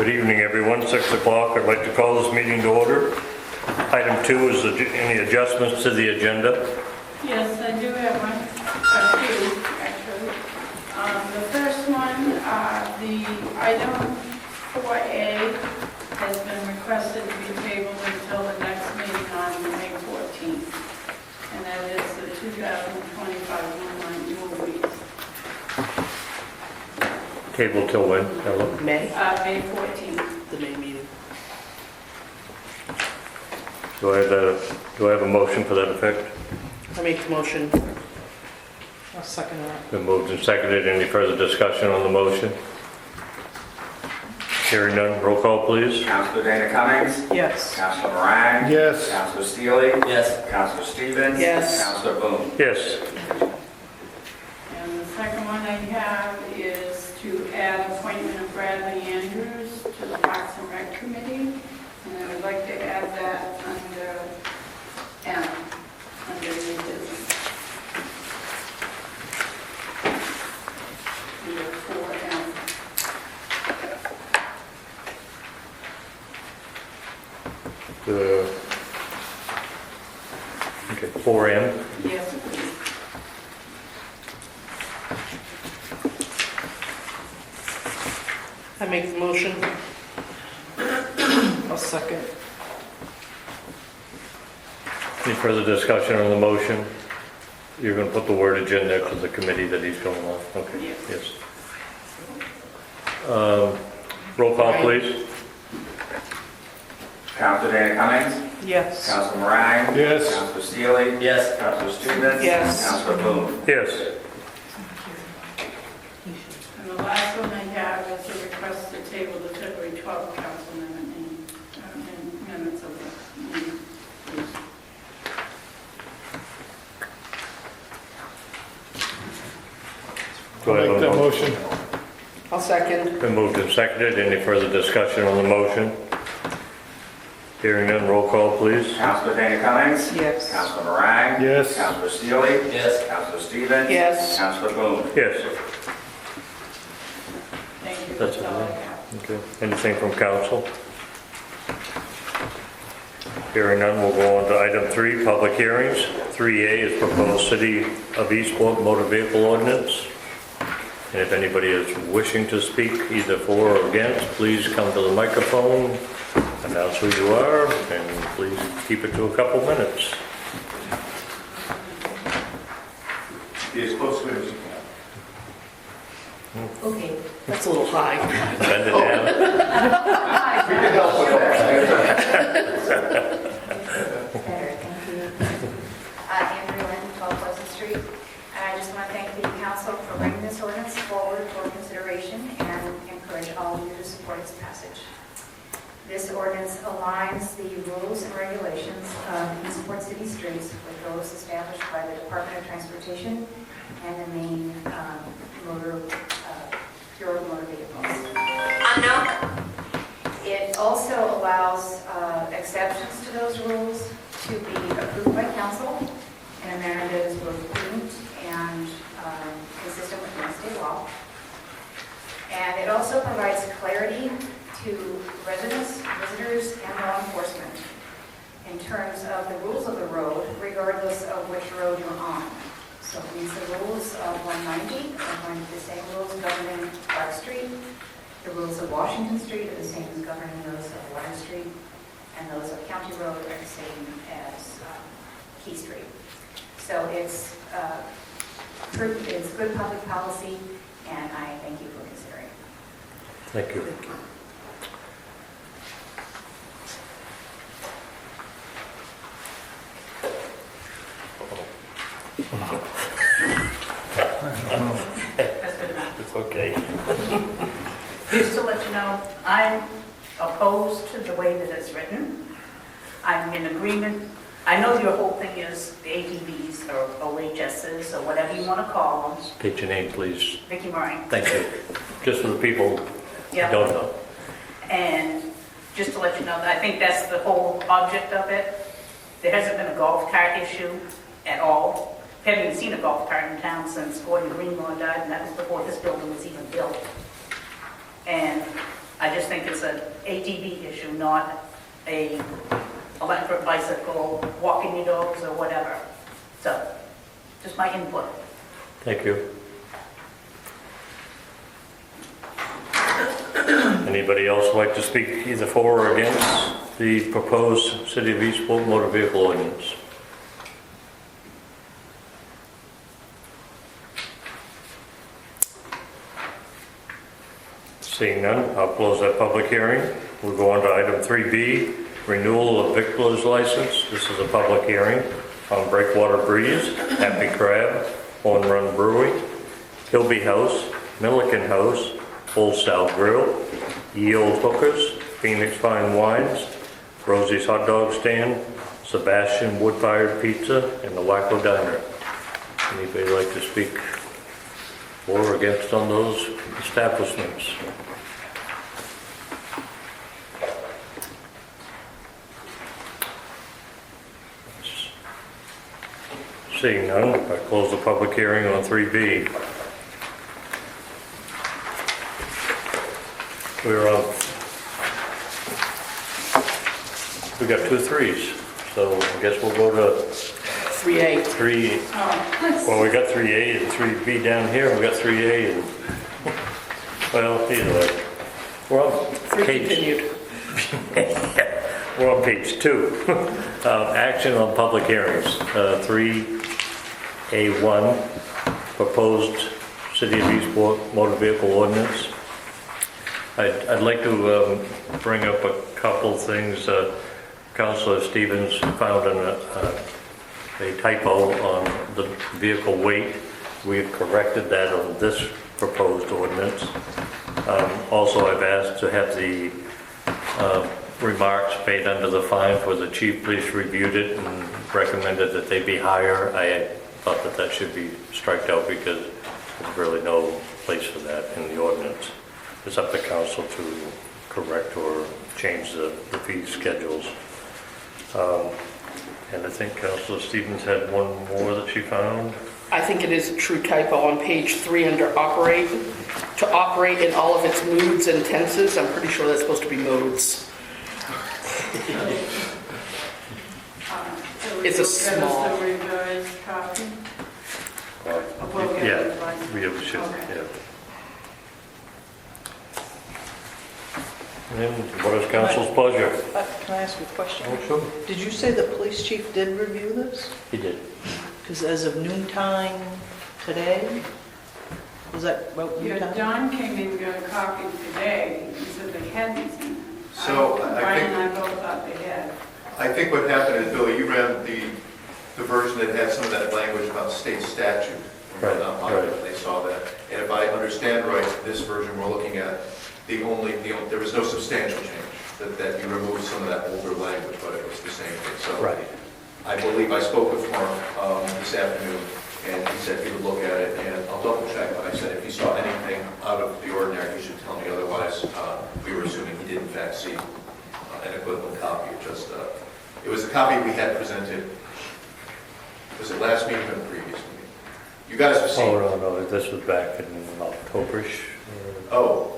Good evening, everyone. 6 o'clock. I'd like to call this meeting to order. Item 2 is any adjustments to the agenda. Yes, I do have one, two, actually. The first one, the item 4A has been requested to be tabled until the next meeting on May 14th, and that is the 2025 moonlight movies. Table till when, Ellen? May, May 14th. the May meeting. Do I have a motion for that effect? I make the motion. I'll second that. Been moved and seconded. Any further discussion on the motion? Hearing none. Roll call, please. Councilor Dana Cummings. Yes. Councilor Moran. Yes. Councilor Steele. Yes. Councilor Stevens. Yes. Councilor Boone. Yes. And the second one I have is to add appointment of Bradley Andrews to the Parks and Rec Committee. And I would like to add that under M, under new business. Under 4M. Okay, 4M. Yes, please. I make the motion. I'll second. Any further discussion on the motion? You're going to put the wordage in there to the committee that he's going on? Okay, Yes. yes. Roll call, please. Councilor Dana Cummings. Yes. Councilor Moran. Yes. Councilor Steele. Yes. Councilor Stevens. Yes. Councilor Boone. Yes. And the last one I have is a request to table the February 12th council minutes of the meeting. Do I have Make a that motion? motion. I'll second. Been moved and seconded. Any further discussion on the motion? Hearing none, roll call, please. Councilor Dana Cummings. Yes. Councilor Moran. Yes. Councilor Steele. Yes. Councilor Stevens. Yes. Councilor Boone. Yes. Thank you. That's That's all I all. have. Okay. Anything from council? Hearing none, we'll go on to item 3, public hearings. 3A is proposed City of Eastport motor vehicle ordinance. And if anybody is wishing to speak either for or against, please come to the microphone, announce who you are, and please keep it to a couple minutes. Be as close to it as you can. Okay. That's a little high. Bend it down. We can help with that. Better, thank you. Andrew Lynn, 12 Pleasant Street. And I just want to thank the council for bringing this ordinance forward for consideration and encourage all of you to support its passage. This ordinance aligns the rules and regulations of Eastport City streets with those established by the Department of Transportation and the Maine Bureau of Motor Vehicles. It also allows exceptions to those rules to be approved by council in a manner that is both prudent and consistent with Maine state law. And it also provides clarity to residents, visitors, and law enforcement in terms of the rules of the road, regardless of which road you're on. So it means the rules of 190 are going to be the same rules governing Clark Street. The rules of Washington Street are the same as governing those of Water Street, and those of County Road are the same as Key Street. So it's good public policy, and I thank you for considering. Thank you. That's good enough. It's okay. Just to let you know, I'm opposed to the way that it's written. I'm in agreement. I know your whole thing is the ATVs or OHSs or whatever you want to call them. State your name, please. Vicki Moran. Thank you. Just for the people who Yeah. don't know. And just to let you know, I think that's the whole object of it. There hasn't been a golf cart issue at all. Haven't even seen a golf cart in town since Gordon Greenlaw died, and that was before this building was even built. And I just think think it's an ATV issue, not a electric bicycle, walking your dogs or whatever. So, just my input. Thank you. Anybody else like to speak either for or against the proposed City of Eastport motor vehicle ordinance? Seeing none, I'll close that public hearing. We'll go on to item 3B, renewal of victualers license. This is a public hearing on Breakwater Breeze, Happy Crab, Horn Run Brewery, Kilby House, Milliken House, Old Style Grill, Ye Old Hookers, Phoenix Fine Wines, Rosie's Hot Dog Stand, Sebastian Wood Fired Pizza, and the Wacko Diner. Anybody like to speak for or against on those establishments? Seeing none, I close the public hearing on 3B. We got 2 3s, so I guess we'll go to 3A. 3. Well, we got 3A and 3B down here, and we got 3A and, well, either way. We're on 3 page, continued. we're on page 2. Action on public hearings, 3A1, proposed City of Eastport motor vehicle ordinance. I'd like to bring up a couple things. Councilor Stevens found a typo on the vehicle weight. We've corrected that on this proposed ordinance. Also, I've asked to have the remarks made under the fine for the chief police reviewed it and recommended that they be higher. I thought that that should be striked out because there's really no place for that in the ordinance. It's up to council to correct or change the fee schedules. And I think Councilor Stevens had one more that she found. I think it is a true typo on page 3 under operate. To operate in all of its moods and tenses, I'm pretty sure that's supposed to be modes. It's a small. Give us the revised copy. We'll get Yeah, the revised. we should, Okay. yeah. And what is council's pleasure? Can I ask you a question? Oh, sure. Did you say the police chief did review this? He did. Because as of noontime today, was that about Yeah, noontime? Don came in and got a copy today, he said they hadn't seen it. So, I Brian think- and I both thought they had. I think what happened is, Billy, you ran the version that had some of that language about state statute. Right, right. They saw that. And if I understand right, this version we're looking at, there was no substantial change, that you removed some of that older language, but it was the same thing. So Right. I believe I spoke with Mark this afternoon, and he said he would look at it, and I'll double check, but I said if he saw anything out of the ordinary, he should tell me. Otherwise, we were assuming he did in fact see an equivalent copy. It was the copy we had presented, was it last meeting or the previous meeting? You guys have seen. Oh, no, this was back in October-ish. Oh.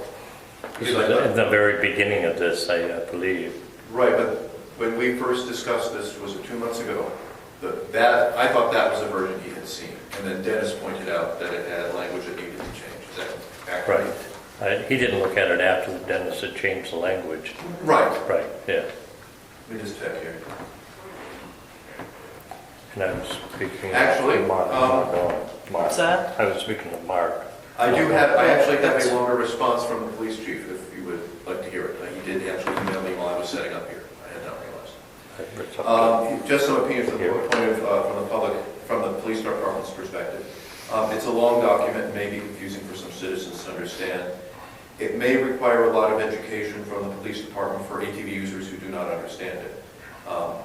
This was in the very beginning of this, I believe. Right, but when we first discussed this, was it 2 months ago? I thought that was the version he had seen. And then Dennis pointed out that it had language that needed to change. Is that accurate? Right. He didn't look at it after Dennis had changed the language. Right. Right, yeah. Let me just check here. And I was speaking Actually, to Mark. What's that? I was speaking to Mark. I actually have a longer response from the police chief, if you would like to hear it. He did actually email me while I was setting up here. I had not realized. Just some opinions from the point of, from the police department's perspective. It's a long document, and may be confusing for some citizens to understand. It may require a lot of education from the police department for ATV users who do not understand it.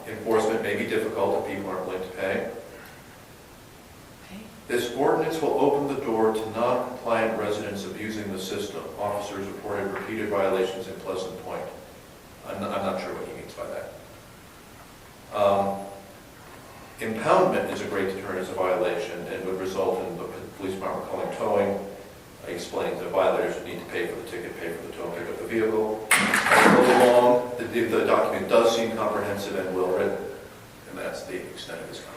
Enforcement may be difficult if people aren't willing to pay. This ordinance will open the door to non-compliant residents abusing the system. Officers reported repeated violations in Pleasant Point. I'm not sure what he means by that. Impoundment is a great deterrent as a violation and would result in the police department calling towing. I explained the violators would need to pay for the ticket, pay for the tow, and pick up the vehicle. long, the document does seem comprehensive and well written, and that's the extent of his comments.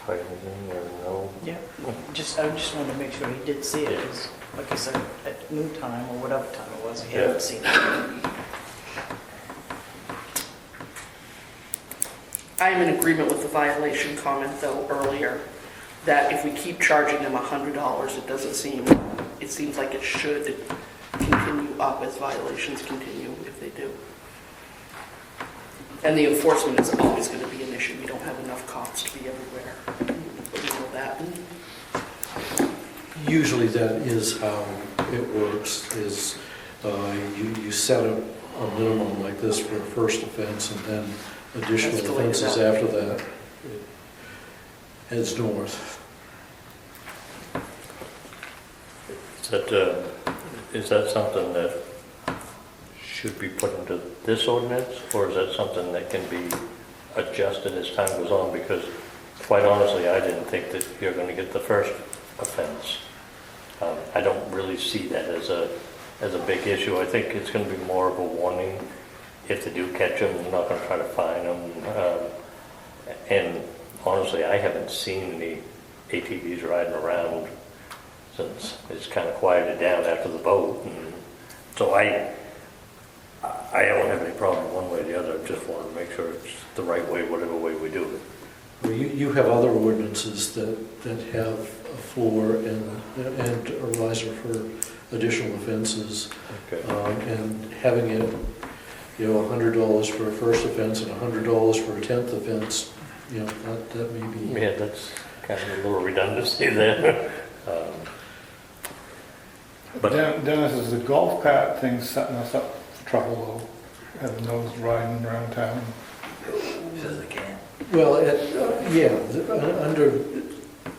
Anything or no? Yeah, I just wanted to make sure he did see it, 'cause like I said, at noon time or whatever time it was, he hadn't seen it. I'm in agreement with the violation comment though earlier, that if we keep charging them $100, it seems like it should continue up as violations continue if they do. And the enforcement is always going to be an issue. We don't have enough cops to be everywhere. You know that. Usually that is how it works, is you set a minimum like this for a first offense, and then additional That's the way to offenses go. after that. It heads north. Is that something that should be put into this ordinance, or is that something that can be adjusted as time goes on? Because quite honestly, I didn't think that you're going to get the first offense. I don't really see that as a big issue. I think it's going to be more of a warning. If they do catch them, they're not going to try to fine them. And honestly, I haven't seen any ATVs riding around since it's kind of quieted down after the vote. And so I don't have any problem one way or the other. I just want to make sure it's the right way, whatever way we do it. Well, you have other ordinances that have a floor and a riser for additional offenses. Okay. And having it, $100 for a first offense and $100 for a 10th offense, that may be. Yeah, that's kind of a little redundancy there. But Dennis, is the golf cart thing setting us up for trouble though? Having those riding around town? Says they can. Well, under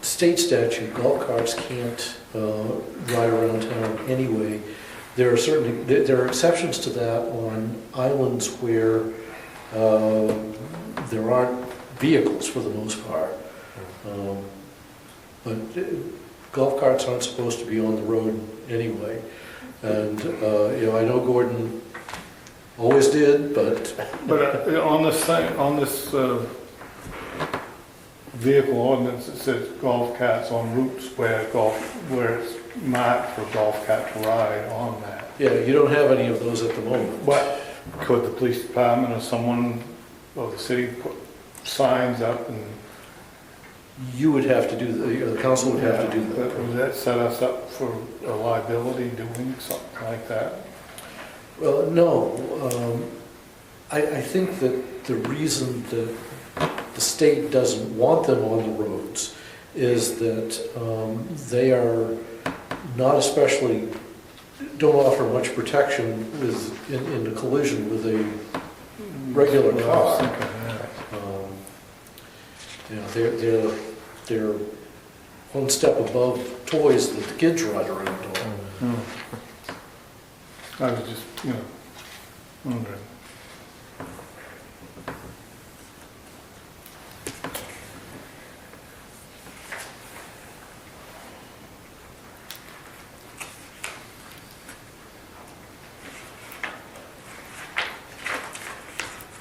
state statute, golf carts can't ride around town anyway. There are exceptions to that on islands where there aren't vehicles for the most part. But golf carts aren't supposed to be on the road anyway. And, I know Gordon always did, but... But on this vehicle ordinance, it says golf carts on routes where it's marked for golf cart to ride on that. Yeah, you don't have any of those at the moment. But could the police department or someone, or the city put signs up and... You would have to do, the council would have to do that. But would that set us up for a liability doing something like that? Well, no. I think that the reason that the state doesn't want them on the roads is that they are not especially, don't offer much protection in a collision with a regular car. They're one step above toys that the kids ride around on. I was just, wondering.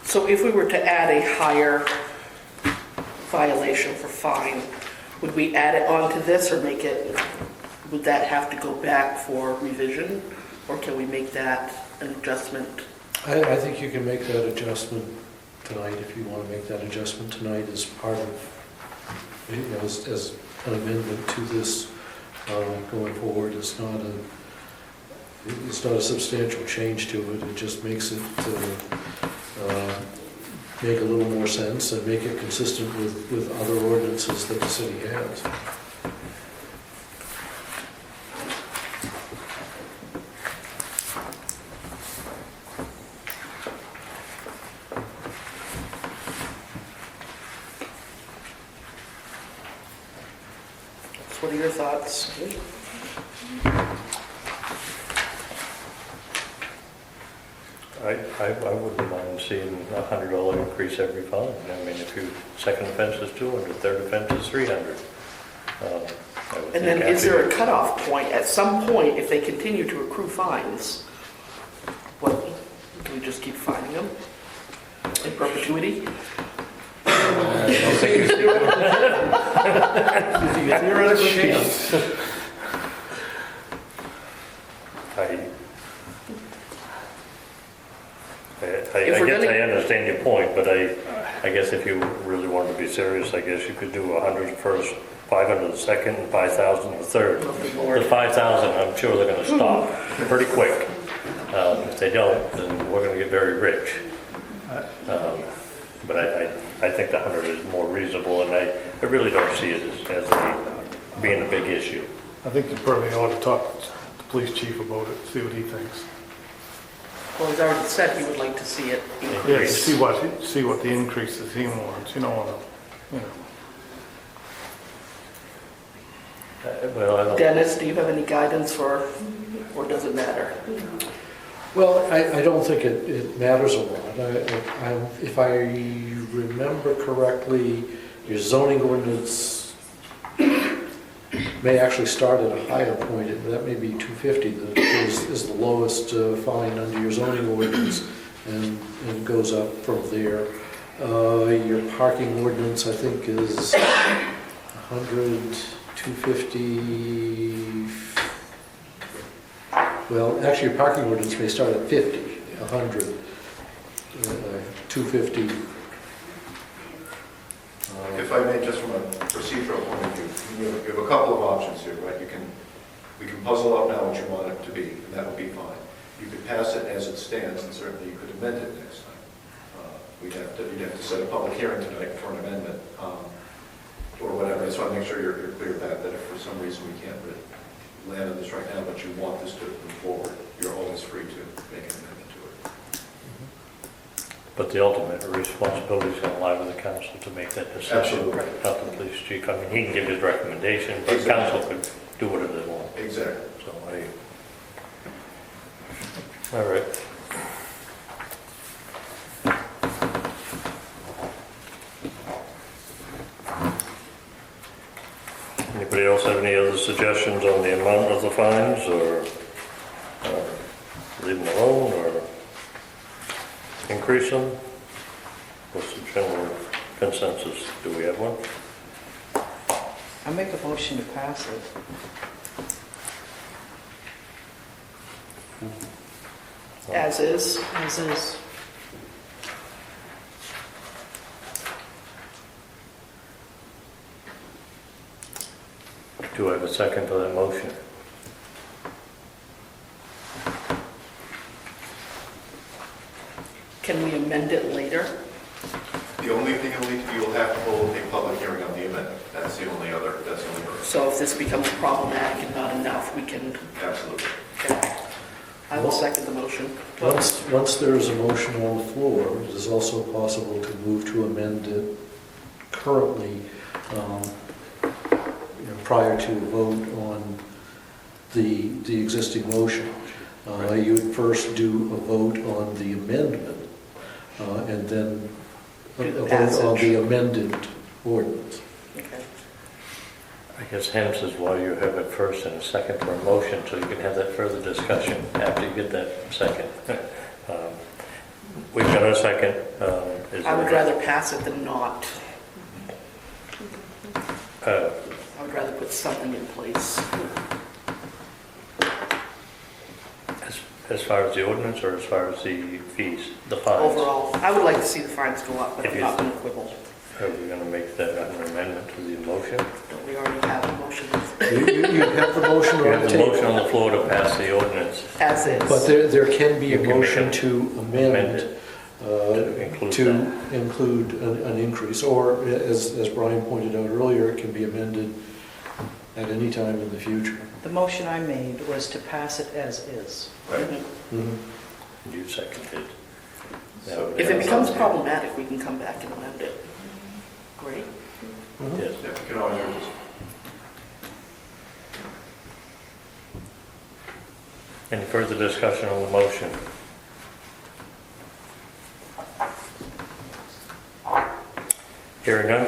So if we were to add a higher violation for fine, would we add it onto this or would that have to go back for revision? Or can we make that an adjustment? I think you can make that adjustment tonight, if you want to make that adjustment tonight as part of, as an amendment to this going forward. It's not a substantial change to it. It just makes it make a little more sense and make it consistent with other ordinances that the city has. So what are your thoughts? I wouldn't mind seeing a $100 increase every fine. I mean, if your second offense is 200, third offense is 300. I would And then think is there after- a cutoff point? At some point, if they continue to accrue fines, what, do we just keep fining them in perpetuity? Theoretically, can. I If we're guess gonna- I understand your point, but I guess if you really wanted to be serious, I guess you could do 100 first, 500 the second, and 5,000 the third. Nothing more. The 5,000, I'm sure they're gonna stop pretty quick. If they don't, then we're gonna get very rich. But I think the 100 is more reasonable, and I really don't see it as being a big issue. I think you probably ought to talk to the police chief about it, see what he thinks. Well, he's already said he would like to see it Yeah, increase. see what the increases he wants, you know. Well, I don't, Dennis, do you have any guidance or does it matter? Well, I don't think it matters a lot. If I remember correctly, your zoning ordinance may actually start at a higher point. That may be 250 that is the lowest fine under your zoning ordinance, and it goes up from there. Your parking ordinance, I think, is 100, 250. Well, actually, your parking ordinance may start at 50, 100, 250. If I may, just from a procedural point of view, you have a couple of options here, right? We can puzzle out now what you want it to be, and that would be fine. You could pass it as it stands, and certainly you could amend it next time. You'd have to set a public hearing tonight for an amendment, or whatever. I just want to make sure you're clear about that. If for some reason we can't really land on this right now, but you want this to move forward, you're always free to make an amendment to it. but the ultimate responsibility is gonna lie with the council to make that decision. Absolutely. Not the police chief. I mean, he can give his recommendation, but Exactly. council could do whatever they want. Exactly. So all right. Anybody else have any other suggestions on the amount of the fines, or leave them alone, or increase them? What's the general consensus? Do we have one? I make a motion to pass it. As is. As is. Do I have a second to that motion? Can we amend it later? The only thing you'll have to hold a public hearing on the amendment. That's the only other. So if this becomes problematic and not enough, we can, Absolutely. I will second the motion. Once there is a motion on the floor, it is also possible to move to amend it currently, prior to a vote on the existing motion. You would first do a vote on the amendment, and then a Do the vote on passage. the amended ordinance. Okay. I guess hence is why you have it first and a second for a motion, so you can have that further discussion after you get that second. We've got a second. Is I would there- rather pass it than not. Uh, I would rather put something in place. As far as the ordinance, or as far as the fees, the fines? Overall, I would like to see the fines go up, but If I'm you- not going to quibble. Are we going to make that an amendment to the motion? Don't we already have a motion You have the motion We on have the the motion table, on the floor to pass the ordinance. as is? but there can be You a can make motion it to amend amend it to to include an increase, or as Brian pointed out earlier, it can be amended at any time in the future. The motion I made was to pass it as is. Right. Mhm. You seconded. So- If it becomes problematic, we can come back and amend it. Great. Yes. Yeah, we can always resist. Any further discussion on the motion? Hearing none.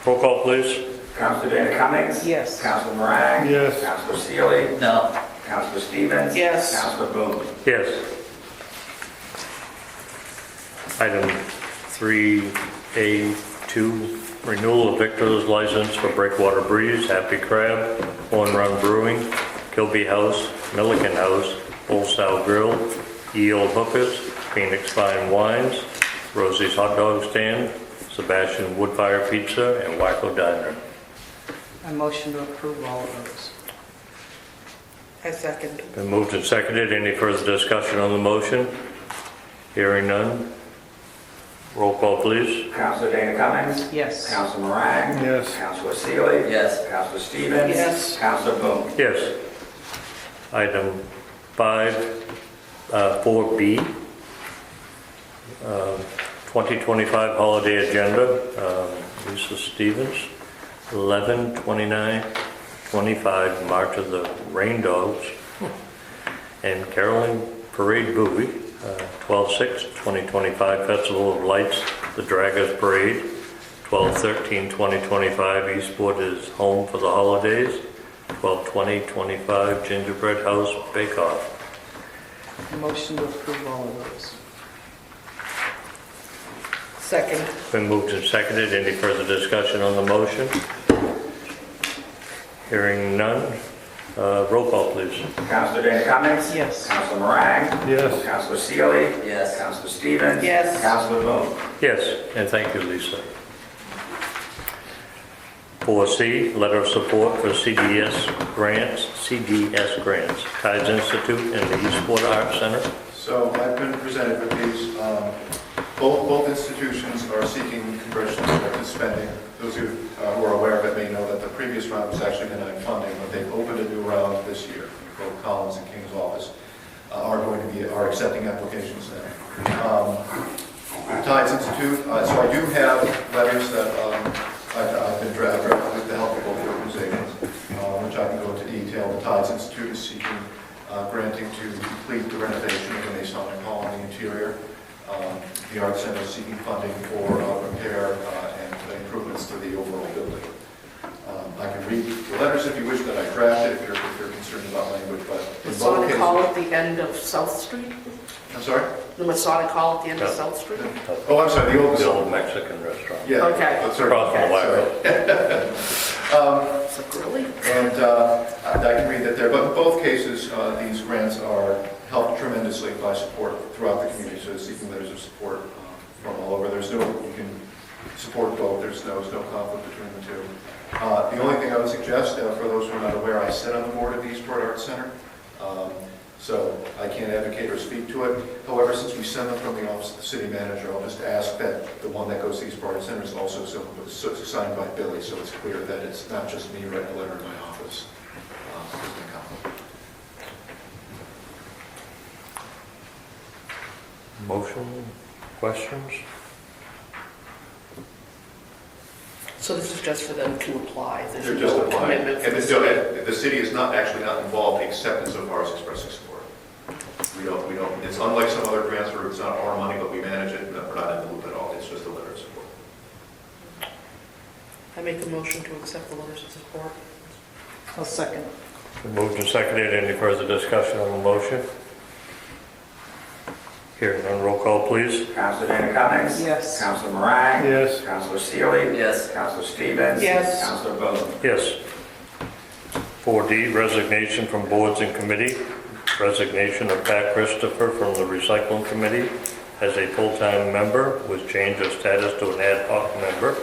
Roll call, please. Councilor Dana Cummings? Yes. Councilor Moran? Yes. Councilor Sealy? No. Councilor Stevens? Yes. Councilor Boone? Yes. Item 3A2, renewal of victor's license for Breakwater Breeze, Happy Crab, Horn Run Brewing, Kilby House, Milliken House, Old Style Grill, Ye Old Hookers, Phoenix Fine Wines, Rosie's Hot Dog Stand, Sebastian Woodfire Pizza, and Wacko Diner. I motion to approve all of those. I second. Been moved and seconded. Any further discussion on the motion? Hearing none. Roll call, please. Councilor Dana Cummings? Yes. Councilor Moran? Yes. Councilor Sealy? Yes. Councilor Stevens? Yes. Councilor Boone? Yes. Item 4B, 2025 holiday agenda. Lisa Stevens, 11/29/25, March of the Rain Dogs, and Carolyn Parade Bowie, 12/6/2025, Festival of Lights, the Draggers Parade, 12/13/2025, Eastport is home for the holidays, 12/20/25, Gingerbread House Bake Off. I motion to approve all of those. Second. Been moved and seconded. Any further discussion on the motion? Hearing none. Roll call, please. Councilor Dana Cummings? Yes. Councilor Moran? Yes. Councilor Sealy? Yes. Councilor Stevens? Yes. Councilor Boone? Yes, and thank you, Lisa. 4C, letter of support for CDS grants, Tides Institute and the Eastport Art Center. So I've been presented with these. Both institutions are seeking congressionally directed spending. Those who are aware of it may know that the previous round was actually denied funding, but they've opened a new round this year. Both Collins and King's office are accepting applications now. Tides Institute, so I do have letters that I've been drafting with the help of both organizations, which I can go into detail. The Tides Institute is seeking granting to complete the renovation of the Masonic Hall in the interior. The Art Center is seeking funding for repair and improvements to the overall building. I can read the letters if you wish that I drafted, if you're concerned about language, but in both Masonic cases... Hall at the end of South Street? I'm sorry? The Masonic Hall at the end of No. South Street? Oh, I'm sorry, the old... Mexican restaurant. Yeah. Okay. Sorry. Across from the library. It's like, really? And I can read that there, but in both cases, these grants are helped tremendously by support throughout the community, so seeking letters of support from all over. You can support both, there's no conflict between the two. The only thing I would suggest, for those who are not aware, I sit on the board of the Eastport Art Center, so I can't advocate or speak to it. However, since we send them from the office of the city manager, I'll just ask that the one that goes to the Eastport Art Center is also signed by Billy, so it's clear that it's not just me writing a letter in my office. Motion, questions? So this is just for them to apply? There's They're just no applying, commitment and from the city is not involved except insofar as expressing support. We don't, it's unlike some other grants where it's not our money, but we manage it, we're not in the loop at all, it's just a letter of support. I make a motion to accept the letters of support. I'll second. Been moved and seconded. Any further discussion on the motion? Hearing none. Roll call, please. Councilor Dana Cummings? Yes. Councilor Moran? Yes. Councilor Sealy? Yes. Councilor Stevens? Yes. Councilor Boone? Yes. 4D, resignation from boards and committee. Resignation of Pat Christopher from the Recycling Committee as a full-time member with change of status to an ad hoc member.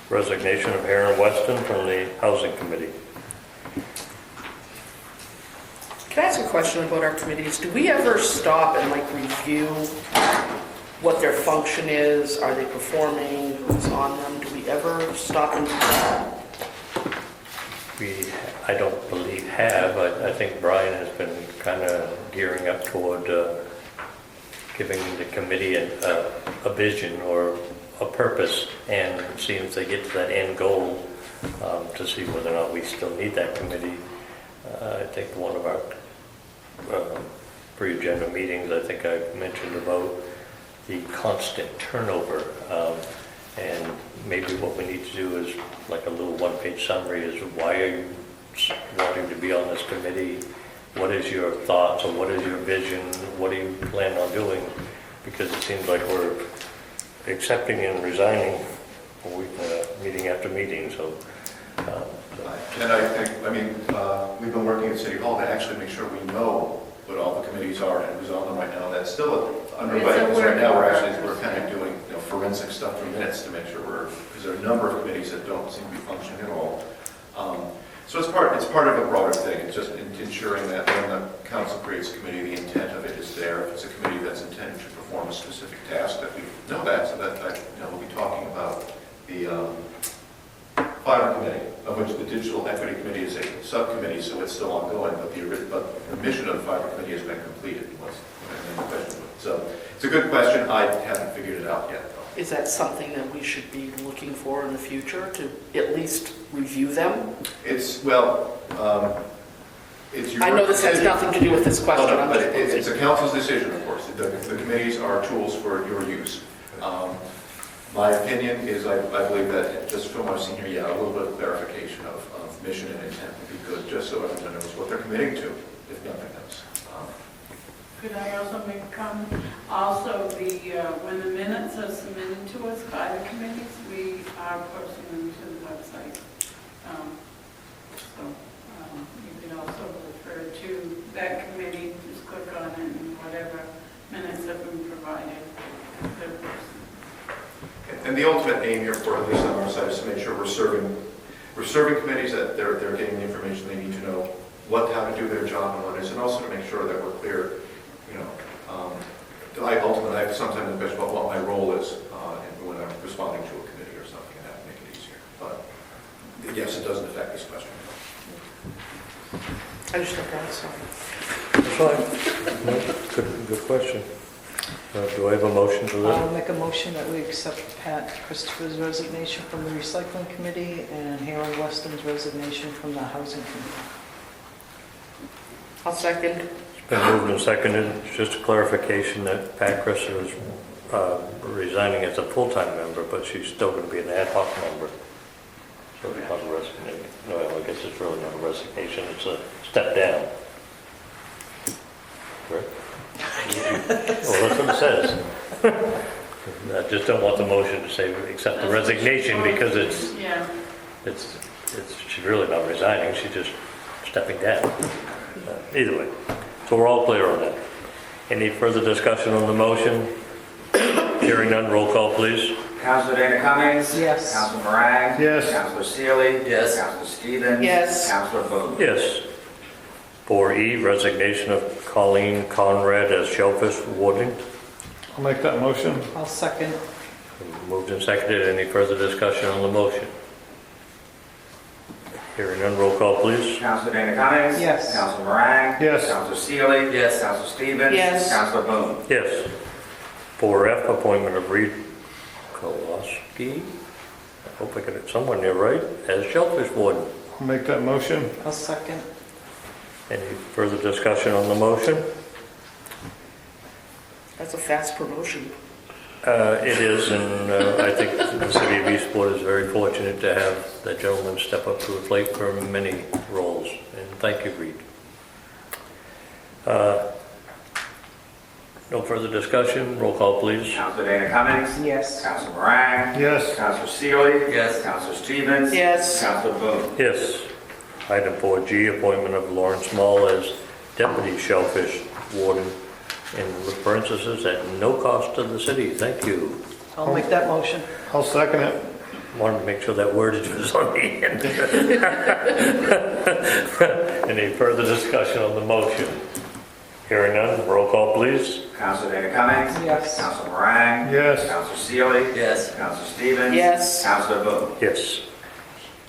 Resignation of Aaron Weston from the Housing Committee. Can I ask a question about our committees? Do we ever stop and review what their function is? Are they performing? Who's on them? Do we ever stop and do that? I don't believe have. I think Brian has been kind of gearing up toward giving the committee a vision or a purpose and seeing if they get to that end goal to see whether or not we still need that committee. I think one of our pre-agenda meetings, I think I mentioned about the constant turnover. And maybe what we need to do is like a little one-page summary is why are you wanting to be on this committee? What is your thoughts or what is your vision? What do you plan on doing? Because it seems like we're accepting and resigning meeting after meeting, so. And I think, we've been working at City Hall to actually make sure we know what all the committees are and who's on them right now. That's still underway, because right now we're kind of doing forensic stuff for minutes to make sure because there are a number of committees that don't seem to be functioning at all. So it's part of a broader thing. It's just ensuring that when the council creates a committee, the intent of it is there. If it's a committee that's intended to perform a specific task, that we know that, so that we'll be talking about the fiber committee, of which the digital equity committee is a subcommittee, so it's still ongoing, but the mission of the fiber committee has been completed. So it's a good question. I haven't figured it out yet, though. Is that something that we should be looking for in the future, to at least review them? It's your I know this has decision. nothing to do with this question. No, I'm but just it's a council's decision, of course. The committees are tools for your use. My opinion is I believe that, just from what I've seen here, a little bit of clarification of mission and intent would be good, just so everyone knows what they're committing to, if nothing else. Could I also make a comment? Also, when the minutes are submitted to us by the committees, we are posting them to the website. You could also refer to that committee, just click on it, and whatever minutes have been provided, they're posted. And the ultimate aim here, for at least on our side, is to make sure we're serving committees that they're getting the information they need to know how to do their job and what is, and also to make sure that we're clear. Ultimately, I sometimes think about what my role is when I'm responding to a committee or something, and that would make it easier. But yes, it doesn't affect this question. I just don't know, sorry. That's fine. Good question. Do I have a motion to I'll that? make a motion that we accept Pat Christopher's resignation from the Recycling Committee and Harold Weston's resignation from the Housing Committee. I'll second. It's been moved and seconded. Just a clarification that Pat Christopher is resigning as a full-time member, but she's still going to be an ad hoc member. So it's not a resignation. No, I guess it's really not a resignation. It's a step down. Correct? Well, that's what it says. I just don't want the motion to say accept the resignation because she's really not resigning. She's just stepping down. Either way. So we're all clear on that. Any further discussion on the motion? Hearing none, roll call, please. Councilor Dana Cummings? Yes. Councilor Morang? Yes. Councilor Seely? Yes. Councilor Stevens? Yes. Councilor Boone? Yes. 4E, resignation of Colleen Conrad as Shellfish Warden. I'll make that motion. I'll second. Moved and seconded. Any further discussion on the motion? Hearing none, roll call, please. Councilor Dana Cummings? Yes. Councilor Morang? Yes. Councilor Seely? Yes. Councilor Stevens? Yes. Councilor Boone? Yes. 4F, appointment of Reed Koloski, I hope I got it somewhere near right, as Shellfish Warden. I'll make that motion. I'll second. Any further discussion on the motion? That's a fast promotion. It is, and I think the city of Eastport is very fortunate to have that gentleman step up to the plate for many roles, and thank you, Reed. No further discussion, roll call, please. Councilor Dana Cummings? Yes. Councilor Morang? Yes. Councilor Seely? Yes. Councilor Stevens? Yes. Councilor Boone? Yes. Item 4G, appointment of Lawrence Small as Deputy Shellfish Warden, in parentheses, at no cost to the city. Thank you. I'll make that motion. I'll second it. Wanted to make sure that wordage was on the end. Any further discussion on the motion? Hearing none, roll call, please. Councilor Dana Cummings? Yes. Councilor Morang? Yes. Councilor Seely? Yes. Councilor Stevens? Yes. Councilor Boone? Yes.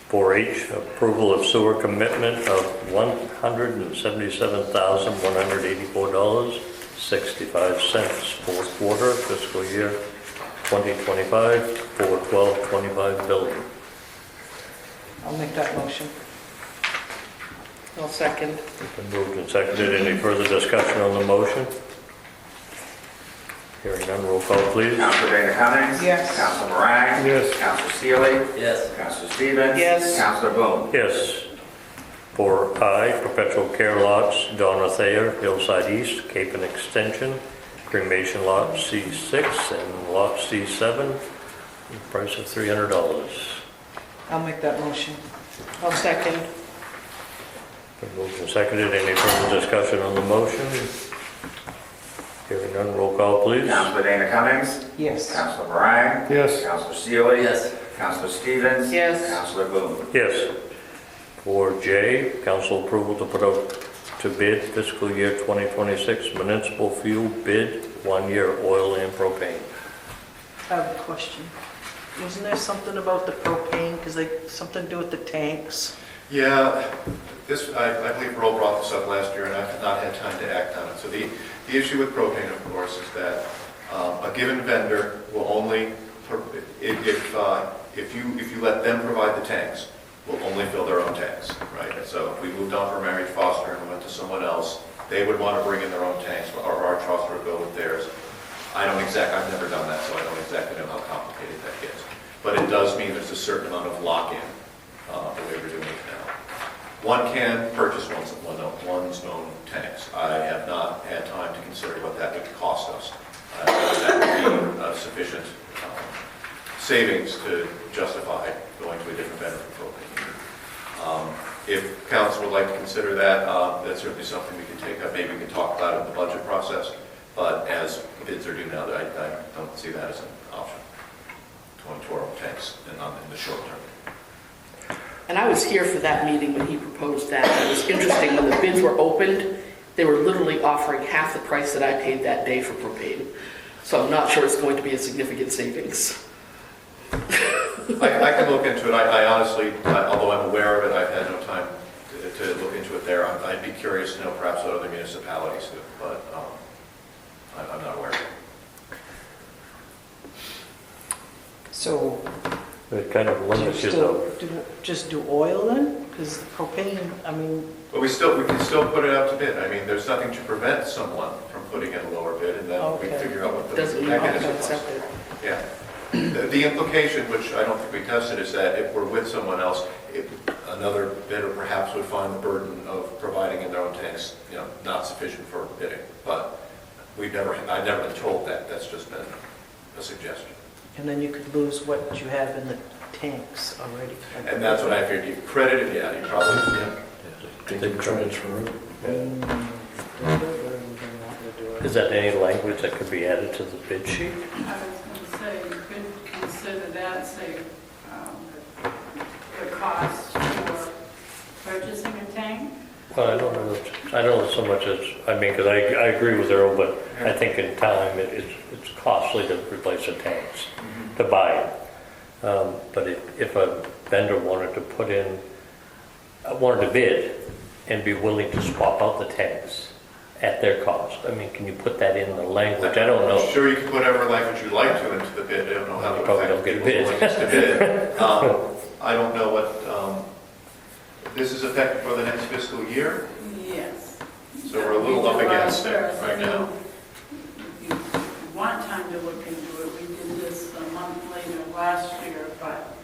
4H, approval of sewer commitment of $177,184.65, fourth quarter, fiscal year 2025, 4/12/25 building. I'll make that motion. I'll second. It's been moved and seconded. Any further discussion on the motion? Hearing none, roll call please. Councilor Dana Cummings? Yes. Councilor Moran? Yes. Councilor Seely? Yes. Councilor Stevens? Yes. Councilor Boone? Yes. 4I, perpetual care lots, Donna Thayer, Hillside East, Cape and Extension, cremation lot C6 and lot C7, price of $300. I'll make that motion. I'll second. Been moved and seconded. Any further discussion on the motion? Hearing none, roll call please. Councilor Dana Cummings? Yes. Councilor Moran? Yes. Councilor Seely? Yes. Councilor Stevens? Yes. Councilor Boone? Yes. 4J, council approval to put out to bid fiscal year 2026 municipal fuel bid, 1 year oil and propane. I have a question. Wasn't there something about the propane, because they, something to do with the tanks? Yeah, this, I believe Roll brought this up last year, and I've not had time to act on it. So the issue with propane, of course, is that a given vendor will only, if you let them provide the tanks, will only fill their own tanks, right? So if we moved on from Mary Foster and went to someone else, they would want to bring in their own tanks, or our trust would go with theirs. I've never done that, so I don't exactly know how complicated that gets. But it does mean there's a certain amount of lock-in, the way we're doing it now. One can purchase one's own tanks. I have not had time to consider what that would cost us. That would be sufficient savings to justify going to a different vendor for propane. If council would like to consider that, that's certainly something we can take up. Maybe we can talk about it in the budget process. But as bids are due now, I don't see that as an option. Going to our own tanks in the short term. And I was here for that meeting when he proposed that. It was interesting, when the bids were opened, they were literally offering half the price that I paid that day for propane. So I'm not sure it's going to be a significant savings. I can look into it. I honestly, although I'm aware of it, I've had no time to look into it there. I'd be curious to know perhaps what other municipalities do, but I'm not aware of it. So, It kind of do you limits you still though. just do oil then? Because propane, I mean, But we can still put it out to bid. I mean, there's nothing to prevent someone from putting in a lower bid, and then we Okay. figure out what the Doesn't mean I'm mechanism going to is. accept it. Yeah. The implication, which I don't think we tested, is that if we're with someone else, another bidder perhaps would find the burden of providing in their own tanks, not sufficient for bidding. But I've never been told that. That's just been a suggestion. and then you could lose what you have in the tanks already. And that's what I figured. You credit it, yeah, you probably, yeah. They transfer it. Is that any language that could be added to the bid sheet? I was going to say, you could consider that, say, the cost for purchasing a tank. Well, I don't know so much as, because I agree with Earl, but I think in time it's costly to replace the tanks, to buy it. But if a vendor wanted to bid and be willing to swap out the tanks at their cost, can you put that in the language? I don't know. I'm sure you can put whatever language you'd like to into the bid. I don't know how to You probably don't get a bid. to bid. I don't know what, this is effective for the next fiscal year, Yes. so we're a little up against it right now. If you want time to look into it, we did this a month later last year, but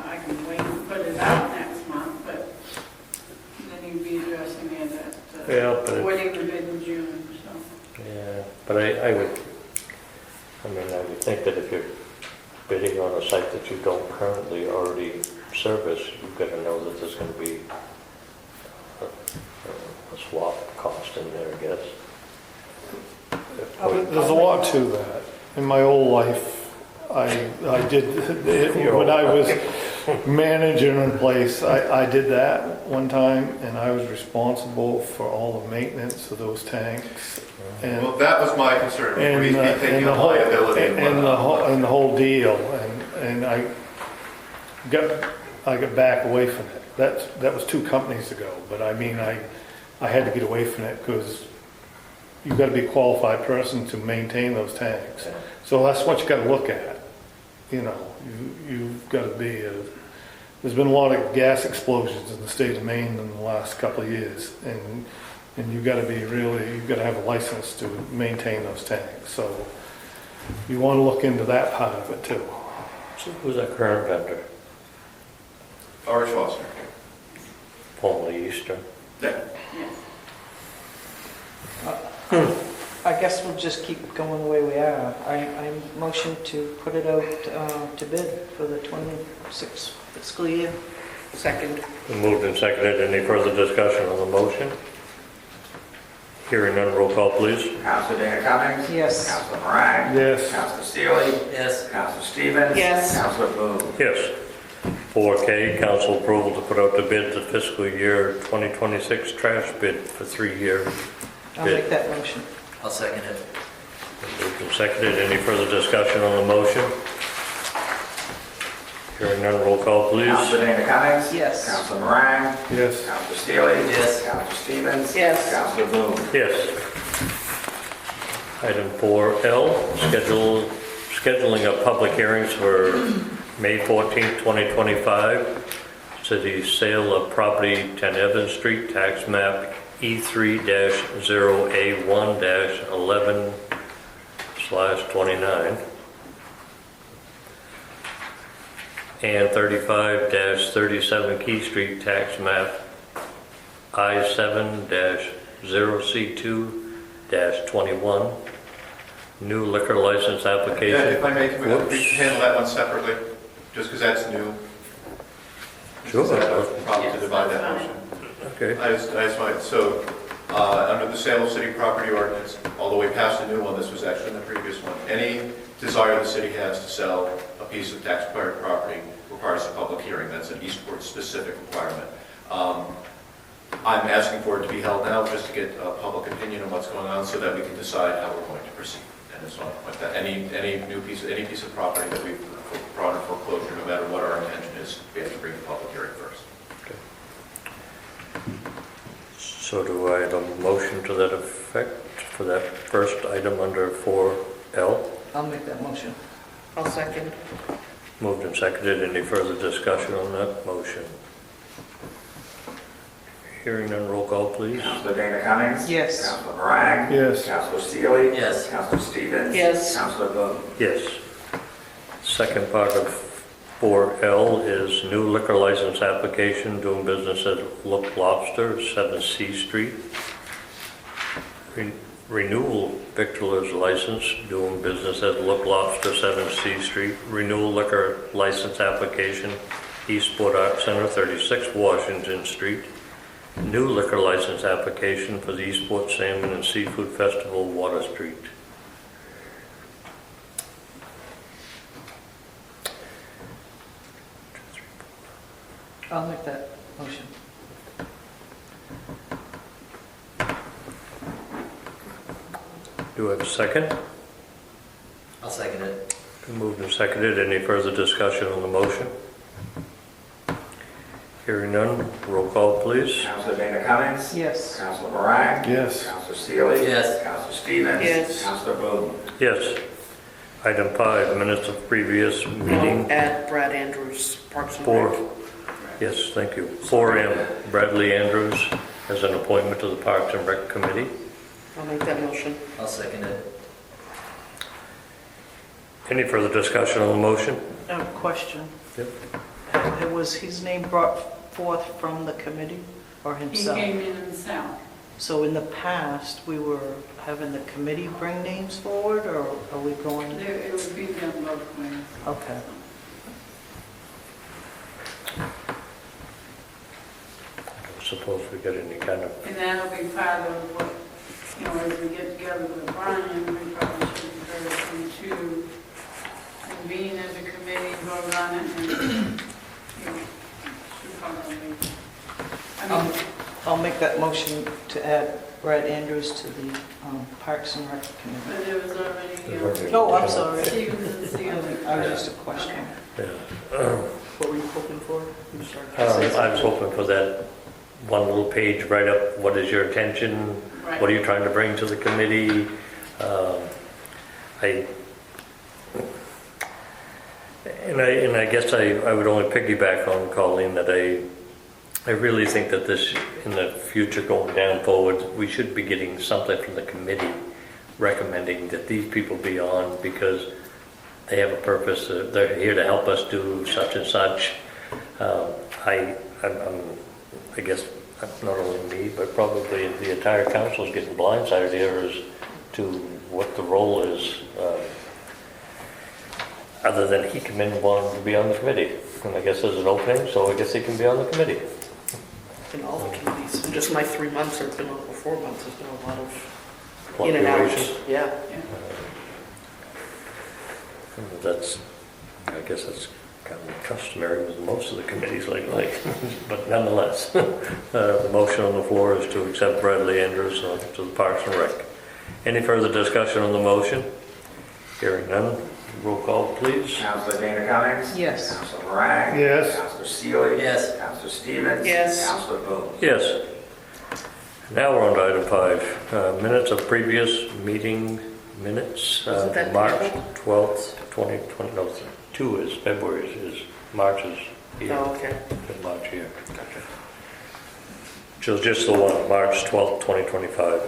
I can wait and put it out next month, but then you'd be addressing it at awarding the bid in June, so. Yeah, but I would think that if you're bidding on a site that you don't currently already service, you've got to know that there's going to be a swap cost in there, I guess. There's a lot to that. In my old life, I did, when I was managing a place, I did that one time, and I was responsible for all the maintenance of those tanks. And Well, that was my concern. We'd be taking on liability and whatnot. and the whole deal, and I got back away from it. That was 2 companies ago, but I had to get away from it because you've got to be a qualified person to maintain those tanks. So that's what you got to look at. You've got to be. There's been a lot of gas explosions in the state of Maine in the last couple of years, and you've got to have a license to maintain those tanks. So you want to look into that part of it too. So who's our current vendor? R.H. Foster. Formerly Eastern. Yeah. I guess we'll just keep going the way we are. I motion to put it out to bid for the 26 fiscal year. Second. Been moved and seconded. Any further discussion on the motion? Hearing none, roll call please. Councilor Dana Cummings? Yes. Councilor Moran? Yes. Councilor Steele? Yes. Councilor Stevens? Yes. Councilor Boone? Yes. 4K, council approval to put out to bid the fiscal year 2026 trash bid for 3-year I'll bid. make that motion. I'll second it. Moved and seconded. Any further discussion on the motion? Hearing none, roll call please. Councilor Dana Cummings? Yes. Councilor Moran? Yes. Councilor Steele? Yes. Councilor Stevens? Yes. Councilor Boone? Yes. Item 4L, scheduling of public hearings for May 14th, 2025. City sale of property 10 Evans Street, tax map E3-0A1-11/29. And 35-37 Key Street, tax map I7-0C2-21. New liquor license Yeah, application. if I may, can we Whoops. handle that one separately? Just because that's new. Sure. Is that a problem to Yes, divide that's that fine. motion? Okay. I just wanted, so, under the sale of city property ordinance, although we passed a new one, this was actually in the previous one, any desire the city has to sell a piece of taxpayer property requires a public hearing. That's an Eastport specific requirement. I'm asking for it to be held now just to get public opinion on what's going on so that we can decide how we're going to proceed. And it's not like that. Any piece of property that we've brought in foreclosure, no matter what our intention is, we have to bring the public hearing first. So do I have a motion to that effect for that first item under 4L? I'll make that motion. I'll second. Moved and seconded. Any further discussion on that motion? Hearing none, roll call please. Councilor Dana Cummings? Yes. Councilor Moran? Yes. Councilor Steele? Yes. Councilor Stevens? Yes. Councilor Boone? Yes. Second part of 4L is new liquor license application, doing business at Look Lobster, 7 C Street. Renewal victualer's license, doing business at Look Lobster, 7 C Street. Renewal liquor license application, Eastport Arts Center, 36 Washington Street. New liquor license application for the Eastport Salmon and Seafood Festival, Water Street. I'll make that motion. Do I have a second? I'll second it. Been moved and seconded. Any further discussion on the motion? Hearing none, roll call please. Councilor Dana Cummings? Yes. Councilor Moran? Yes. Councilor Steele? Yes. Councilor Stevens? Yes. Councilor Boone? Yes. Item 5, minutes of previous meeting. Add Brad Andrews, Parks and Four. Rec. Yes, thank you. 4M, Bradley Andrews as an appointment to the Parks and Rec Committee. I'll make that motion. I'll second it. Any further discussion on the motion? A question. Yep. Was his name brought forth from the committee or He himself? came in himself. So in the past, we were having the committee bring names forward, or are we going? It would be done both ways. Okay. I don't suppose we get any kind of, And that'll be part of what, as we get together with Brian, we probably should encourage him to convene as a committee, vote on it, and, should probably, I'll make that motion to add Brad Andrews to the Parks and Rec Committee. but there was already, Oh, I'm sorry. Stevens and Sealy. I was just a question. yeah. What were you hoping for? I'm sorry. I was hoping for that one little page write up. What is your intention? Right. What are you trying to bring to the committee? I guess I would only piggyback on Colleen that I really think that this, in the future going down forward, we should be getting something from the committee recommending that these people be on because they have a purpose. They're here to help us do such and such. I guess not only me, but probably the entire council is getting blindsided here as to what the role is, other than he come in and wanted to be on the committee. And I guess there's an opening, so I guess he can be on the committee. In all the committees, in just my 3 months, or it's been over 4 months, there's been a lot of in and out. Fluctuations. Yeah. I guess that's kind of customary with most of the committees lately, but nonetheless, the motion on the floor is to accept Bradley Andrews to the Parks and Rec. Any further discussion on the motion? Hearing none, roll call please. Councilor Dana Cummings? Yes. Councilor Morag? Yes. Councilor Seely? Yes. Councilor Stevens? Yes. Councilor Boone? Yes. Now we're on to item 5, minutes of previous meeting minutes. Wasn't that March tabled? 12th, 2020, no, 2 is February, is March is here. Oh, okay. March here. Gotcha. So just the one, March 12th, 2025.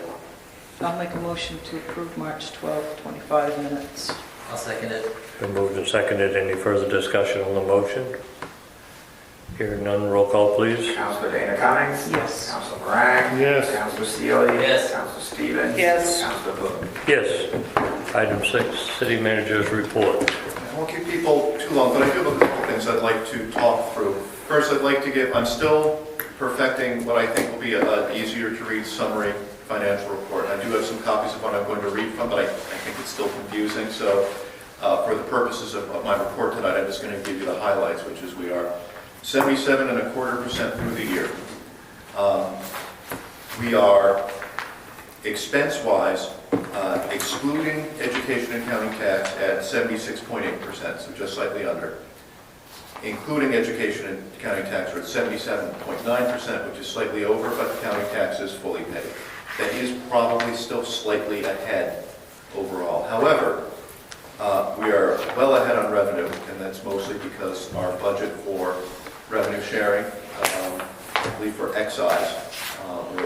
I'll make a motion to approve March 12, 25 minutes. I'll second it. Been moved and seconded. Any further discussion on the motion? Hearing none, roll call please. Councilor Dana Cummings? Yes. Councilor Morag? Yes. Councilor Seely? Yes. Councilor Stevens? Yes. Councilor Boone? Yes. Item 6, city manager's report. I won't keep people too long, but I do have a couple things I'd like to talk through. First, I'd like to give, I'm still perfecting what I think will be an easier to read summary financial report. I do have some copies of what I'm going to read from, but I think it's still confusing. So for the purposes of my report tonight, I'm just going to give you the highlights, which is we are 77.25% through the year. We are expense-wise, excluding education and county tax at 76.8%, so just slightly under. Including education and county tax, we're at 77.9%, which is slightly over, but the county tax is fully paid. That is probably still slightly ahead overall. However, we are well ahead on revenue, and that's mostly because our budget for revenue sharing, I believe for excise,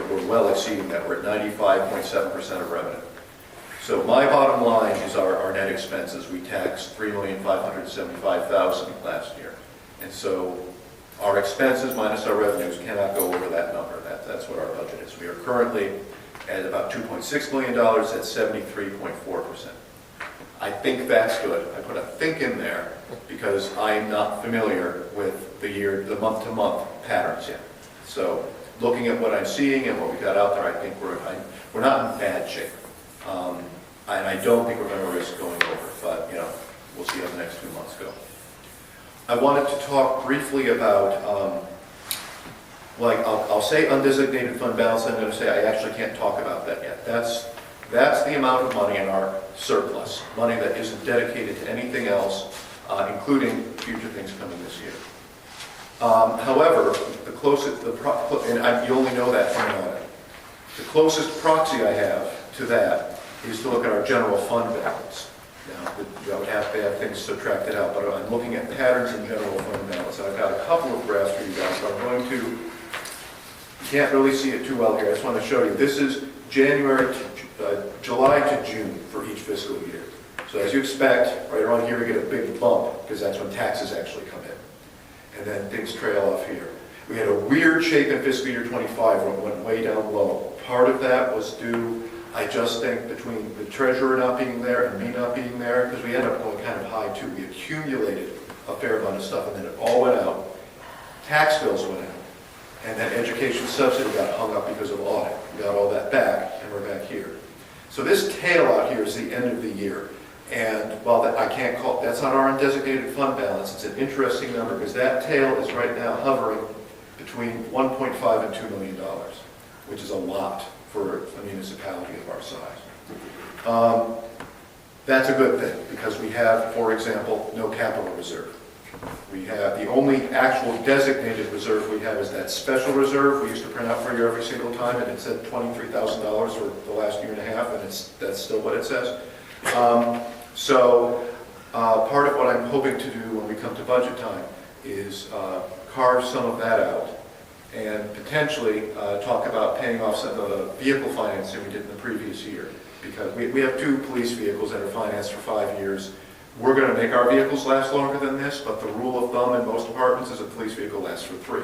we're well exceeding that. We're at 95.7% of revenue. So my bottom line is our net expenses. We taxed $3,575,000 last year. And so our expenses minus our revenues cannot go over that number. That's what our budget is. We are currently at about $2.6 million at 73.4%. I think that's good. I put a think in there because I'm not familiar with the month-to-month patterns yet. So looking at what I'm seeing and what we got out there, I think we're not in bad shape. And I don't think we're going to risk going over, but we'll see how the next 2 months go. I wanted to talk briefly about, I'll say undesignated fund balance. I'm going to say I actually can't talk about that yet. That's the amount of money in our surplus, money that isn't dedicated to anything else, including future things coming this year. However, the closest, you only know that from an audit. The closest proxy I have to that is to look at our general fund balance. Now, I would have to have things subtracted out, but I'm looking at patterns in general fund balance. And I've got a couple of graphs for you guys, but I'm going to, you can't really see it too well here. I just want to show you. This is July to June for each fiscal year. So as you expect, right around here we get a big bump because that's when taxes actually come in. And then things trail off here. We had a weird shape in fiscal year 25 when it went way down low. Part of that was due, I just think, between the treasurer not being there and me not being there, because we ended up going kind of high too. We accumulated a fair amount of stuff and then it all went out. Tax bills went out. And then education subsidy got hung up because of audit. We got all that back and we're back here. So this tail out here is the end of the year. And while I can't call, that's not our undesignated fund balance, it's an interesting number because that tail is right now hovering between $1.5 and $2 million, which is a lot for a municipality of our size. That's a good thing because we have, for example, no capital reserve. We have the only actual designated reserve we have is that special reserve we used to print out for you every single time, and it said $23,000 for the last year and a half, and that's still what it says. So part of what I'm hoping to do when we come to budget time is carve some of that out and potentially talk about paying off some of the vehicle financing we did in the previous year. Because we have 2 police vehicles that are financed for 5 years. We're going to make our vehicles last longer than this, but the rule of thumb in most departments is a police vehicle lasts for 3.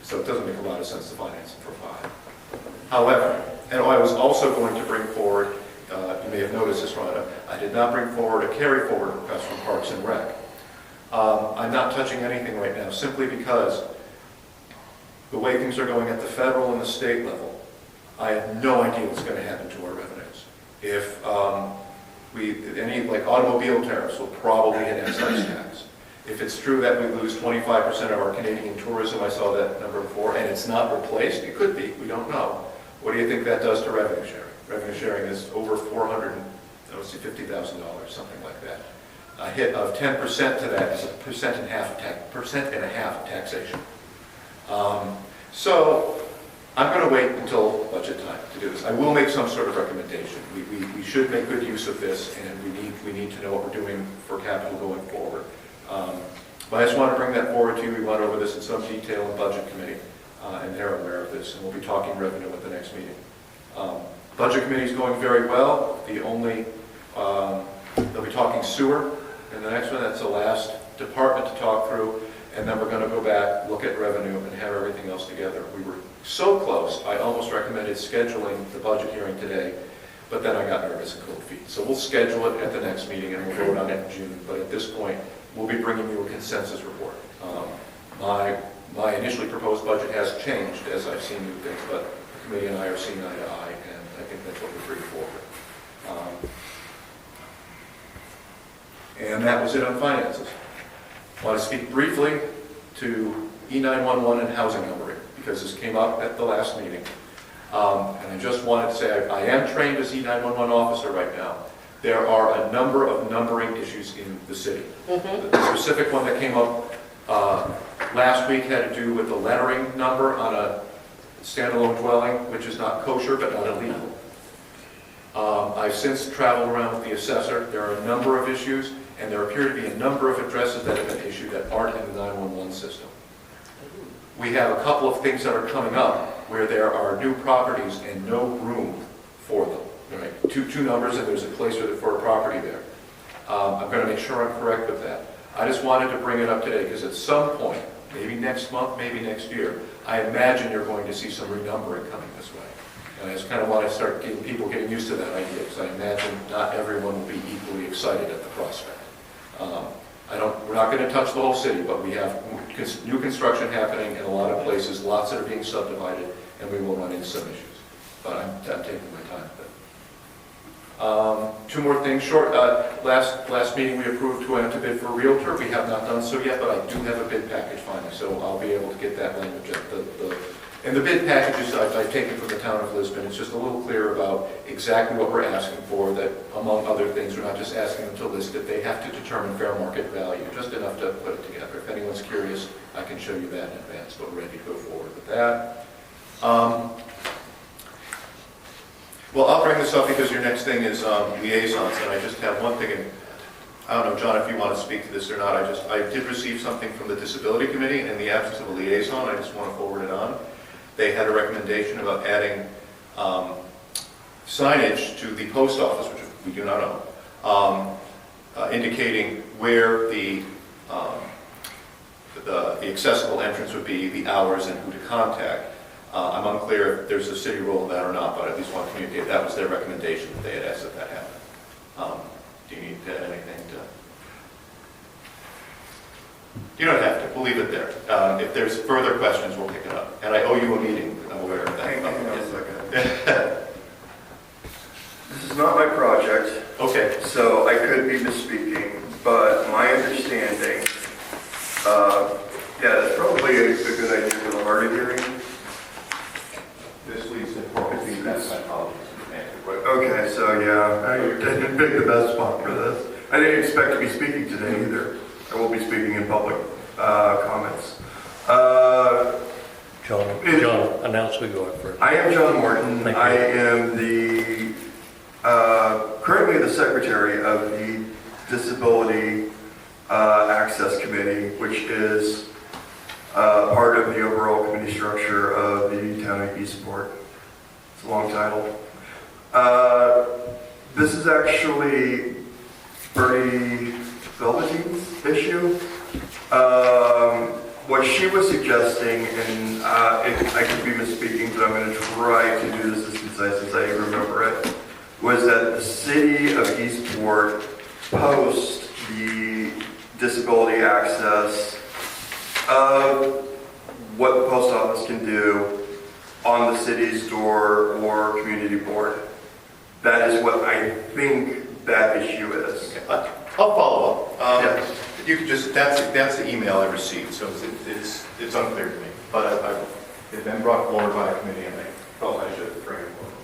So it doesn't make a lot of sense to finance it for 5. However, and I was also going to bring forward, you may have noticed this, Rhonda, I did not bring forward a carry forward request from Parks and Rec. I'm not touching anything right now simply because the way things are going at the federal and the state level, I have no idea what's going to happen to our revenues. If any like automobile tariffs will probably hit excise tax. If it's true that we lose 25% of our Canadian tourism, I saw that number before, and it's not replaced, it could be, we don't know. What do you think that does to revenue sharing? Revenue sharing is over $50,000, something like that. A hit of 10% to that is a percent and a half of taxation. So I'm going to wait until budget time to do this. I will make some sort of recommendation. We should make good use of this, and we need to know what we're doing for capital going forward. But I just want to bring that forward to you. We went over this in some detail in Budget Committee, and they're aware of this, and we'll be talking revenue at the next meeting. Budget Committee is going very well. They'll be talking sewer in the next one. That's the last department to talk through, and then we're going to go back, look at revenue, and have everything else together. We were so close, I almost recommended scheduling the budget hearing today, but then I got nervous and cold feet. So we'll schedule it at the next meeting, and we'll vote on it in June, but at this point, we'll be bringing you a consensus report. My initially proposed budget has changed as I've seen new things, but the committee and I are seeing eye to eye, and I think that's what we're bringing forward. And that was it on finances. I want to speak briefly to E911 and housing numbering, because this came up at the last meeting. And I just wanted to say I am trained as E911 officer right now. There are a number of numbering issues in the city. The specific one that came up last week had to do with the lettering number on a standalone dwelling, which is not kosher but not illegal. I've since traveled around with the assessor. There are a number of issues, and there appear to be a number of addresses that have been issued that aren't in the 911 system. We have a couple of things that are coming up where there are new properties and no room for them. Right? Two numbers, and there's a place for a property there. I'm going to make sure I'm correct with that. I just wanted to bring it up today because at some point, maybe next month, maybe next year, I imagine you're going to see some renumbering coming this way. And I just kind of want to start getting people getting used to that idea, because I imagine not everyone will be equally excited at the prospect. We're not going to touch the whole city, but we have new construction happening in a lot of places, lots that are being subdivided, and we will run into some issues. But I'm taking my time. Two more things. Short. Last meeting we approved to enter bid for a realtor. We have not done so yet, but I do have a bid package finally, so I'll be able to get that language. And the bid packages I've taken from the town of Lisbon. It's just a little clearer about exactly what we're asking for, that among other things, we're not just asking them to list it. They have to determine fair market value, just enough to put it together. If anyone's curious, I can show you that in advance, but we're ready to go forward with that. Well, I'll bring this up because your next thing is liaisons, and I just have one thing, and I don't know, John, if you want to speak to this or not. I did receive something from the Disability Committee, and in the absence of a liaison, I just want to forward it on. They had a recommendation about adding signage to the post office, which we do not own, indicating where the accessible entrance would be, the hours, and who to contact. I'm unclear if there's a city role in that or not, but I at least want to communicate that was their recommendation that they had asked that happen. Do you need to add anything to? You don't have to. We'll leave it there. If there's further questions, we'll pick it up. And I owe you a meeting. I'm aware of that. Hang on a second. This is not my project. Okay. So I could be misspeaking, but my understanding, that's probably a good idea for the Hardy hearing. This leads to probably that's my apologies. Okay, so yeah, I didn't pick the best spot for this. I didn't expect to be speaking today either. I will be speaking in public comments. John, announce who you are first. I am John Morton. Thank you. I am the currently the secretary of the Disability Access Committee, which is part of the overall committee structure of the town of Eastport. It's a long title. This is actually Bernie Velveteen's issue. What she was suggesting, and I could be misspeaking, but I'm going to try to do this as concise as I remember it, was that the city of Eastport post the disability access of what the post office can do on the city's door or community board. That is what I think that issue is. Okay, I'll follow up. Yes. You can just, that's the email I received, so it's unclear to me. But it's been brought forward by a committee, and I felt I should bring it forward.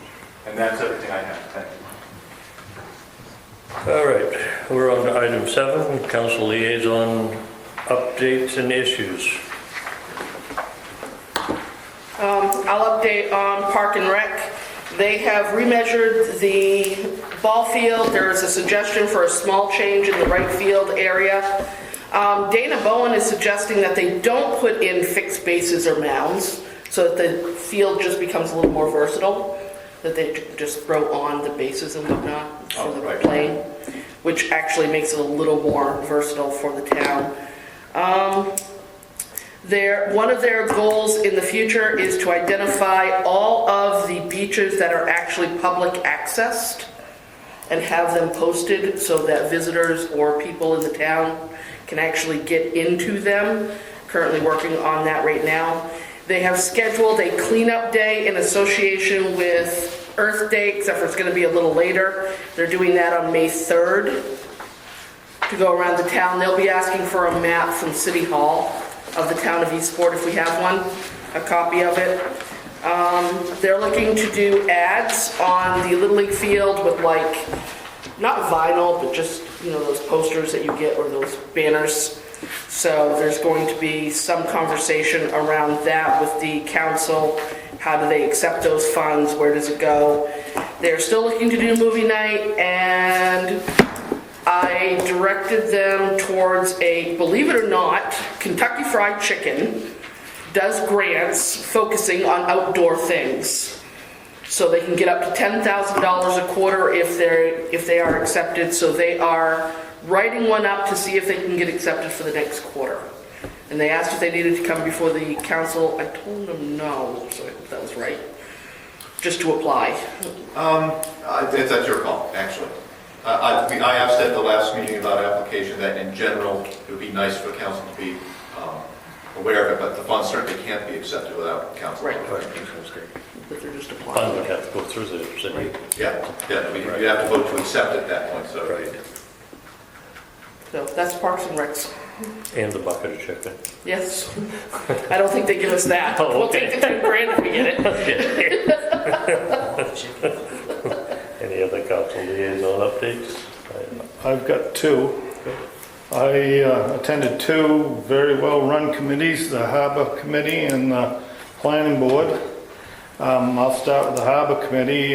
And that's everything I have. Thank you. All right, we're on to item 7, council liaison updates and issues. I'll update on Park and Rec. They have remeasured the ball field. There is a suggestion for a small change in the right field area. Dana Bowen is suggesting that they don't put in fixed bases or mounds so that the field just becomes a little more versatile, that they just throw on the bases and whatnot for the playing, which actually makes it a little more versatile for the town. One of their goals in the future is to identify all of the beaches that are actually public accessed and have them posted so that visitors or people in the town can actually get into them. Currently working on that right now. They have scheduled a cleanup day in association with Earth Day, except for it's going to be a little later. They're doing that on May 3rd to go around the town. They'll be asking for a map from City Hall of the town of Eastport, if we have one, a copy of it. They're looking to do ads on the Little League field with like, not vinyl, but just, those posters that you get or those banners. So there's going to be some conversation around that with the council. How do they accept those funds? Where does it go? They're still looking to do movie night, and I directed them towards believe it or not, Kentucky Fried Chicken does grants focusing on outdoor things. So they can get up to $10,000 a quarter if they are accepted. So they are writing one up to see if they can get accepted for the next quarter. And they asked if they needed to come before the council. I told them no, so I hope that was right. Just to apply. That's your call, actually. I have said at the last meeting about application that in general, it would be nice for council to be aware of it, but the funds certainly can't be accepted without council. Right. But they're just applying. Funds would have to go through the city. Yeah, you have to vote to accept at that point, so. Right. So that's Parks and Recs. And the bucket of chicken. Yes. I don't think they give us that. Oh, We'll okay. take the $2,000 if we get it. Any other council liaison updates? I've got 2. I attended 2 very well-run committees, the Harbor Committee and the Planning Board. I'll start with the Harbor Committee.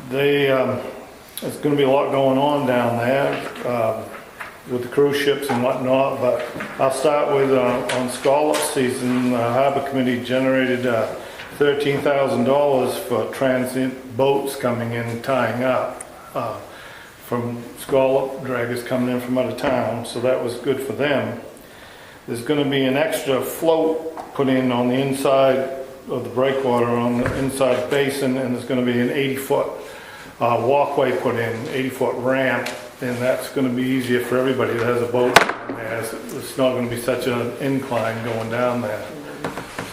There's going to be a lot going on down there with the cruise ships and whatnot, but I'll start with on scallop season. The Harbor Committee generated $13,000 for transient boats coming in and tying up from scallop draggers coming in from out of town, so that was good for them. There's going to be an extra float put in on the inside of the breakwater on the inside basin, and there's going to be an 80-foot walkway put in, 80-foot ramp, and that's going to be easier for everybody that has a boat down there. It's not going to be such an incline going down there.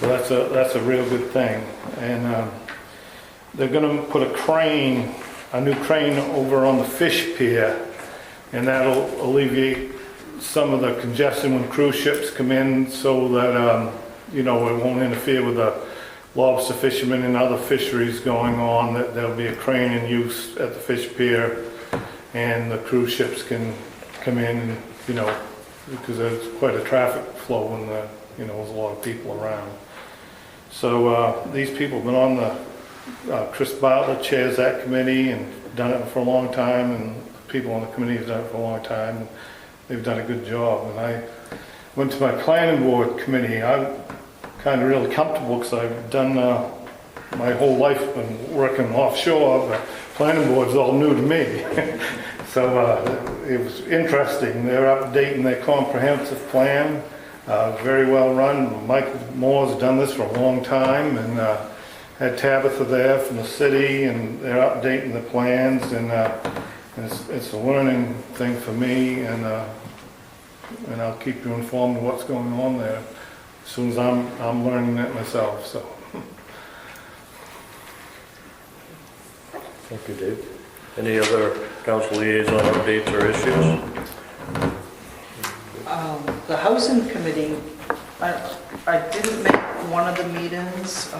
So that's a real good thing. And they're going to put a new crane over on the fish pier, and that'll alleviate some of the congestion when cruise ships come in, so that it won't interfere with the lobster fishermen and other fisheries going on. That there'll be a crane in use at the fish pier, and the cruise ships can come in, because there's quite a traffic flow when there's a lot of people around. So these people have been on the Chris Bartlett chairs that committee and done it for a long time, and people on the committee have done it for a long time. And they've done a good job, and went to my planning board committee. I'm kind of really comfortable because I've done, my whole life been working offshore, but planning board's all new to me. So it was interesting. They're updating their comprehensive plan, very well run. Michael Moore's done this for a long time, and had Tabitha there from the city, and they're updating the plans, and it's a learning thing for me, and I'll keep you informed of what's going on there as soon as I'm learning it myself. So. Thank you, Dave. Any other council liaison updates or issues? The housing committee, I didn't make one of the meetings,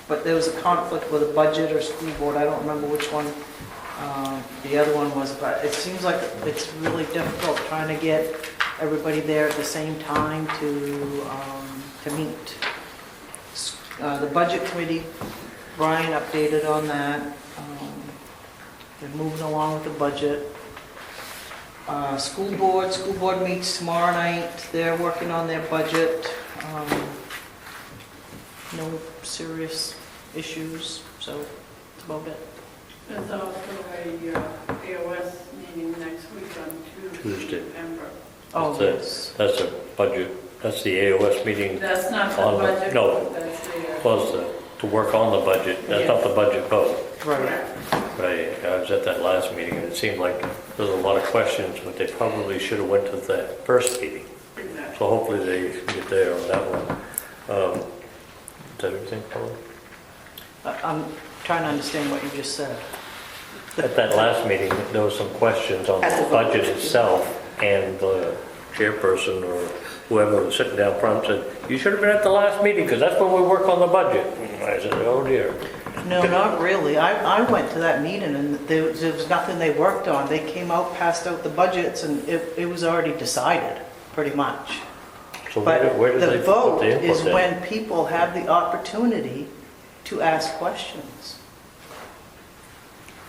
but there was a conflict with a budget or school board. I don't remember which one the other one was, but it seems like it's really difficult trying to get everybody there at the same time to meet. The budget committee, Brian updated on that. They're moving along with the budget. School board meets tomorrow night. They're working on their budget. No serious issues, so that's about it. There's also a AOS meeting next week on Tuesday, November. Oh, yes. That's a budget, that's the AOS meeting. That's not the On the- budget. no. That's the, Was to work on the budget, that's not the budget vote. Right. Right, I was at that last meeting and it seemed like there was a lot of questions, but they probably should have went to that first meeting. exactly. So hopefully they get there on that one. Is that everything, Paul? I'm trying to understand what you just said. At that last meeting, there was some questions on At the the vote. budget itself, and the chairperson or whoever was sitting down front said, you should have been at the last meeting, because that's when we work on the budget. And I said, oh dear. No, not really. I went to that meeting and there was nothing they worked on. They came out, passed out the budgets, and it was already decided, pretty much. So But where did they the put vote the input is then? when people have the opportunity to ask questions.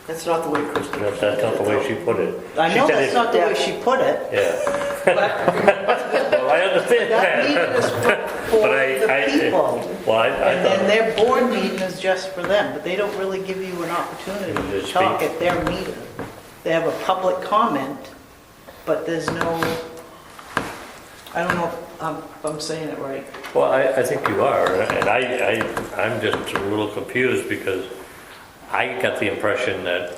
That's not the way Kristen. That's not the way she put it. I She know said that's it- not the way she put it, Yeah, but well, I understand that meeting that. is for But I- the people. Well, I And then thought, their board meeting is just for them, but they don't really give you an opportunity To to talk speak. at their meeting. They have a public comment, but there's no, I don't know if I'm saying it right. well, I think you are, and I'm just a little confused because I got the impression that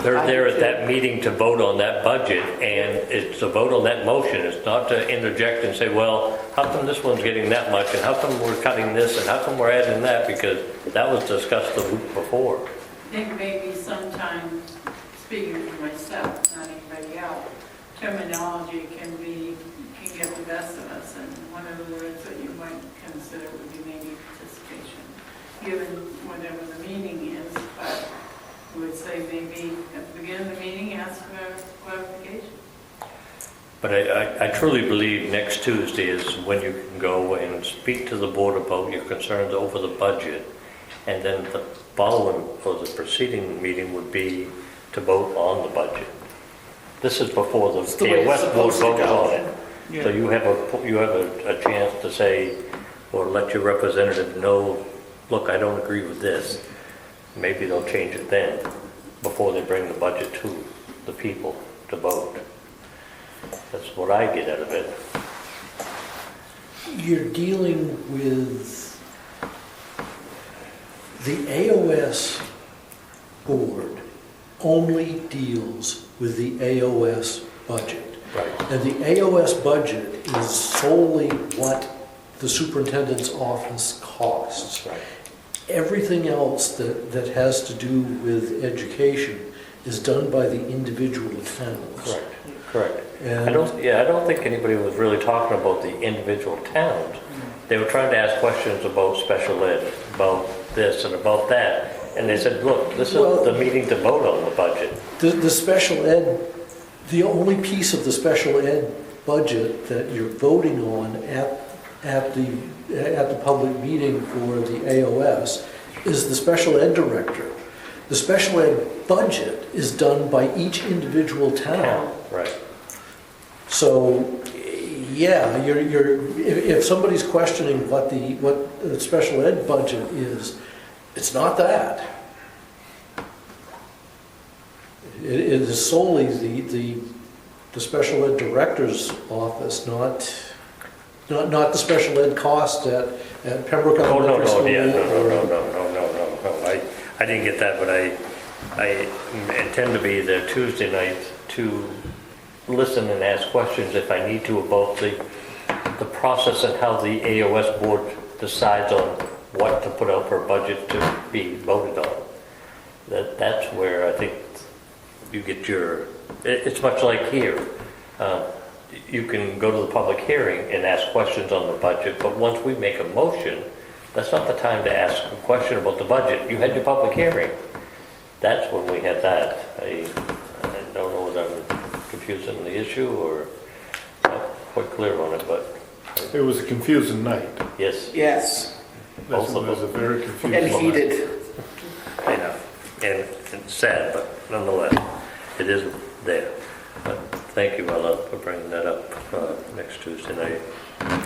they're I there do at too. that meeting to vote on that budget, and it's to vote on that motion. It's not to interject and say, well, how come this one's getting that much, and how come we're cutting this, and how come we're adding that, because that was discussed the week before. I think maybe sometime, speaking for myself, not anybody else, terminology can get the best of us, and one of the words that you might consider would be maybe participation, given whatever the meaning is, but I would say maybe at the beginning of the meeting, ask for clarification. But I truly believe next Tuesday is when you can go and speak to the board about your concerns over the budget. And then the following, or the preceding meeting would be to vote on the budget. This is before the the way it's West Board supposed to votes go. on it. So you have a chance to say, or let your representative know, look, I don't agree with this. Maybe they'll change it then, before they bring the budget to the people to vote. That's what I get out of it. You're dealing with the AOS board only deals with the AOS budget. Right. And the AOS budget is solely what the superintendent's office costs. Right. Everything else that has to do with education is done by the individual towns. Correct. And I don't think anybody was really talking about the individual towns. They were trying to ask questions about special ed, about this and about that. And they said, look, this is Well- the meeting to vote on the budget. the special ed, the only piece of the special ed budget that you're voting on at the public meeting for the AOS is the special ed director. The special ed budget is done by each individual town. Right. So Yeah, if somebody's questioning what the special ed budget is, it's not that. It is solely the special ed director's office, not the special ed cost at Pembroke Oh, no, Elementary School. no, yeah, or- no. I didn't get that, but I intend to be there Tuesday night to listen and ask questions if I need to about the process and how the AOS board decides on what to put out for a budget to be voted on. That's where I think you get it's much like here. You can go to the public hearing and ask questions on the budget, but once we make a motion, that's not the time to ask a question about the budget. You had your public hearing. That's when we had that. I don't know whether I'm confusing the issue or not quite clear on it, but It was a confusing night. yes, Yes, It was a very confusing and night. heated. I know. And it's sad, but nonetheless, it is there. But thank you, Ella, for bringing that up next Tuesday night.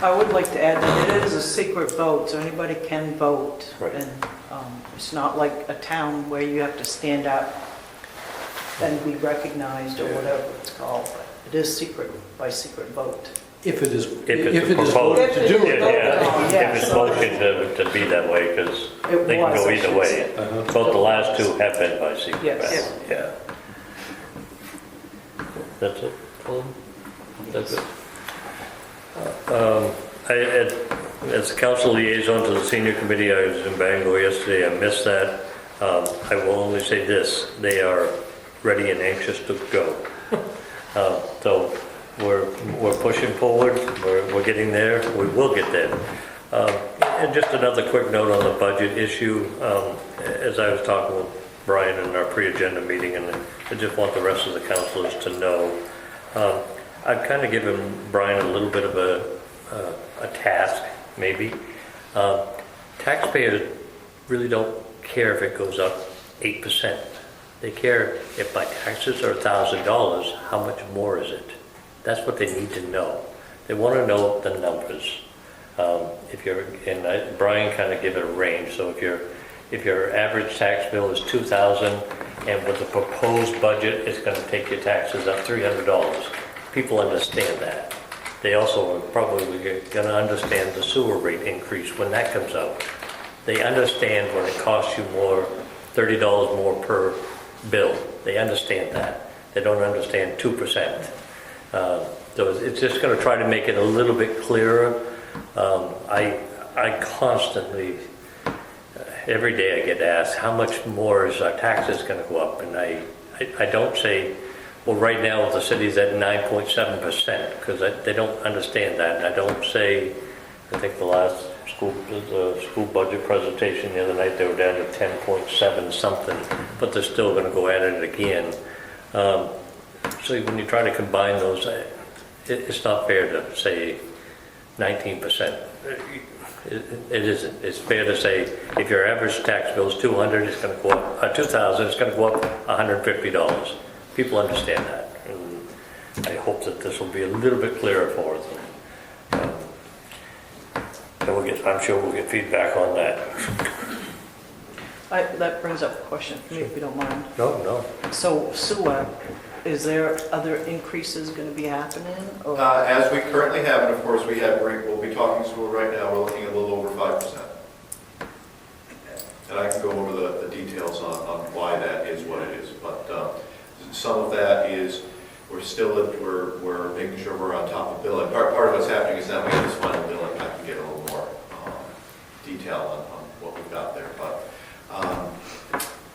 I would like to add that it is a secret vote, so anybody can vote. Right. And it's not like a town where you have to stand up and be recognized or whatever it's called. It is secret, by secret vote. If it is, If it's proposed. voted to do it. Yeah, if it's motioned to be that way, because It they can was, go I either should way. say. Both the last two have been by secret Yes. ballot, yeah. That's it? That's it? As council liaison to the senior committee, I was in Bangor yesterday, I missed that. I will only say this, they are ready and anxious to go. So we're pushing forward, we're getting there, we will get there. And just another quick note on the budget issue, as I was talking with Brian in our pre-agenda meeting, and I just want the rest of the councilors to know, I've kind of given Brian a little bit of a task, maybe. Taxpayers really don't care if it goes up 8%. They care if my taxes are $1,000, how much more is it? That's what they need to know. They want to know the numbers. Brian kind of gave it a range, so if your average tax bill is $2,000, and with the proposed budget, it's going to take your taxes up $300. People understand that. They also are probably going to understand the sewer rate increase when that comes out. They understand when it costs you more, $30 more per bill. They understand that. They don't understand 2%. So it's just going to try to make it a little bit clearer. I constantly, every day I get asked, how much more is our taxes going to go up? And I don't say, well, right now the city's at 9.7%, because they don't understand that. And I don't say, I think the last school budget presentation the other night, they were down to 10.7 something, but they're still going to go at it again. So when you try to combine those, it's not fair to say 19%. It isn't. It's fair to say if your average tax bill is $200, it's going to go up, $2,000, it's going to go up $150. People understand that, and I hope that this will be a little bit clearer for them. And I'm sure we'll get feedback on that. That brings up a question for me, if you don't mind. No. So sewer, is there other increases going to be happening? Or? As we currently have, and of course we'll be talking school right now, we're looking at a little over 5%. And I can go over the details on why that is what it is, but some of that is we're making sure we're on top of billing. Part of what's happening is now we have this final billing, I can get a little more detail on what we've got there, but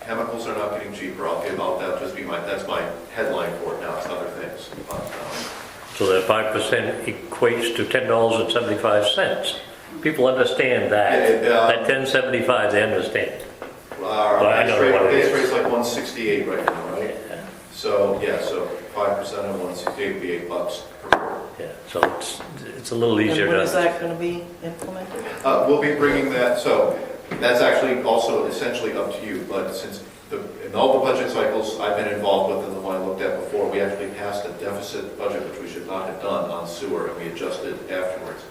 chemicals are not getting cheaper. That's my headline for it now. It's other things. But, So that 5% equates to $10.75. People understand that. That $10.75, they understand. our I know what it is. base rate's like 168 right now, right? Yeah. So 5% of 168 would be $8 per quart. Yeah, so it's a little easier And when is to. that going to be implemented? We'll be bringing that. So That's actually also essentially up to you, but since in all the budget cycles I've been involved with and the one I looked at before, we actually passed a deficit budget, which we should not have done on sewer, and we adjusted afterwards.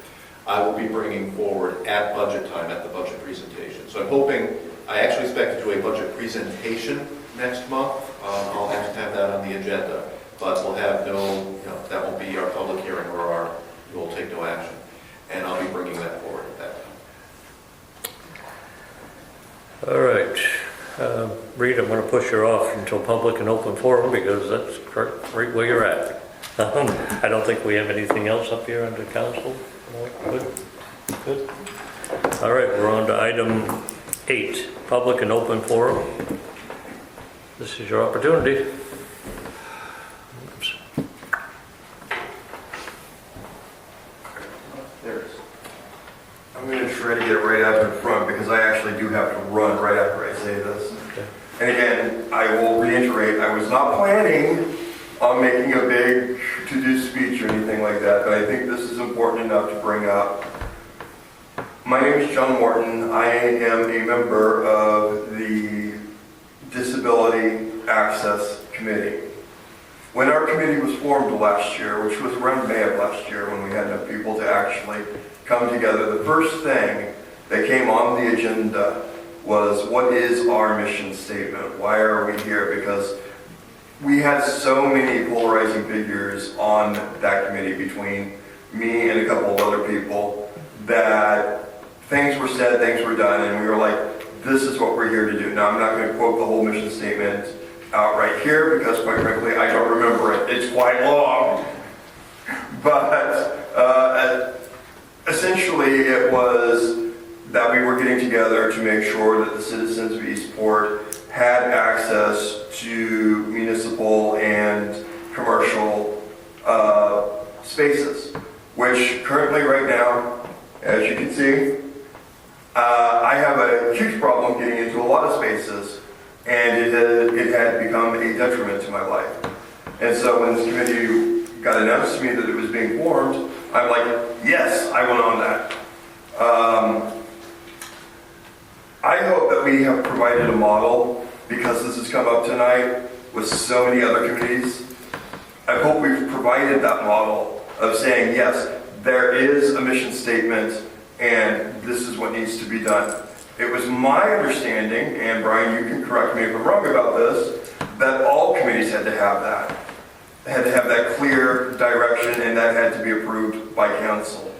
I will be bringing forward at budget time, at the budget presentation. So I'm hoping, I actually expect to do a budget presentation next month. I'll have to have that on the agenda, but we'll have that won't be our public hearing or we'll take no action. And I'll be bringing that forward at that time. All right. Reed, I'm going to push you off until public and open forum because that's right where you're at. I don't think we have anything else up here under council. No? Good. All right, we're on to item 8, public and open forum. This is your opportunity. Oops. There it is. I'm going to try to get right out in front because I actually do have to run right after I say this. Okay. And again, I will reiterate, I was not planning on making a big to-do speech or anything like that, but I think this is important enough to bring up. My name is John Morton. I am a member of the Disability Access Committee. When our committee was formed last year, which was around May of last year when we had enough people to actually come together, the first thing that came on the agenda was, what is our mission statement? Why are we here? Because we had so many polarizing figures on that committee between me and a couple of other people that things were said, things were done, and we were like, this is what we're here to do. Now, I'm not going to quote the whole mission statement out right here because, quite frankly, I don't remember it. It's quite long. But essentially, it was that we were getting together to make sure that the citizens of Eastport had access to municipal and commercial spaces, which currently right now, as you can see, I have a huge problem getting into a lot of spaces, and it had become a detriment to my life. And so when this committee got announced to me that it was being formed, I'm like, yes, I want on that. I hope that we have provided a model, because this has come up tonight with so many other committees. I hope we've provided that model of saying, yes, there is a mission statement and this is what needs to be done. It was my understanding, and Brian, you can correct me if I'm wrong about this, that all committees had to have that. They had to have that clear direction, and that had to be approved by council.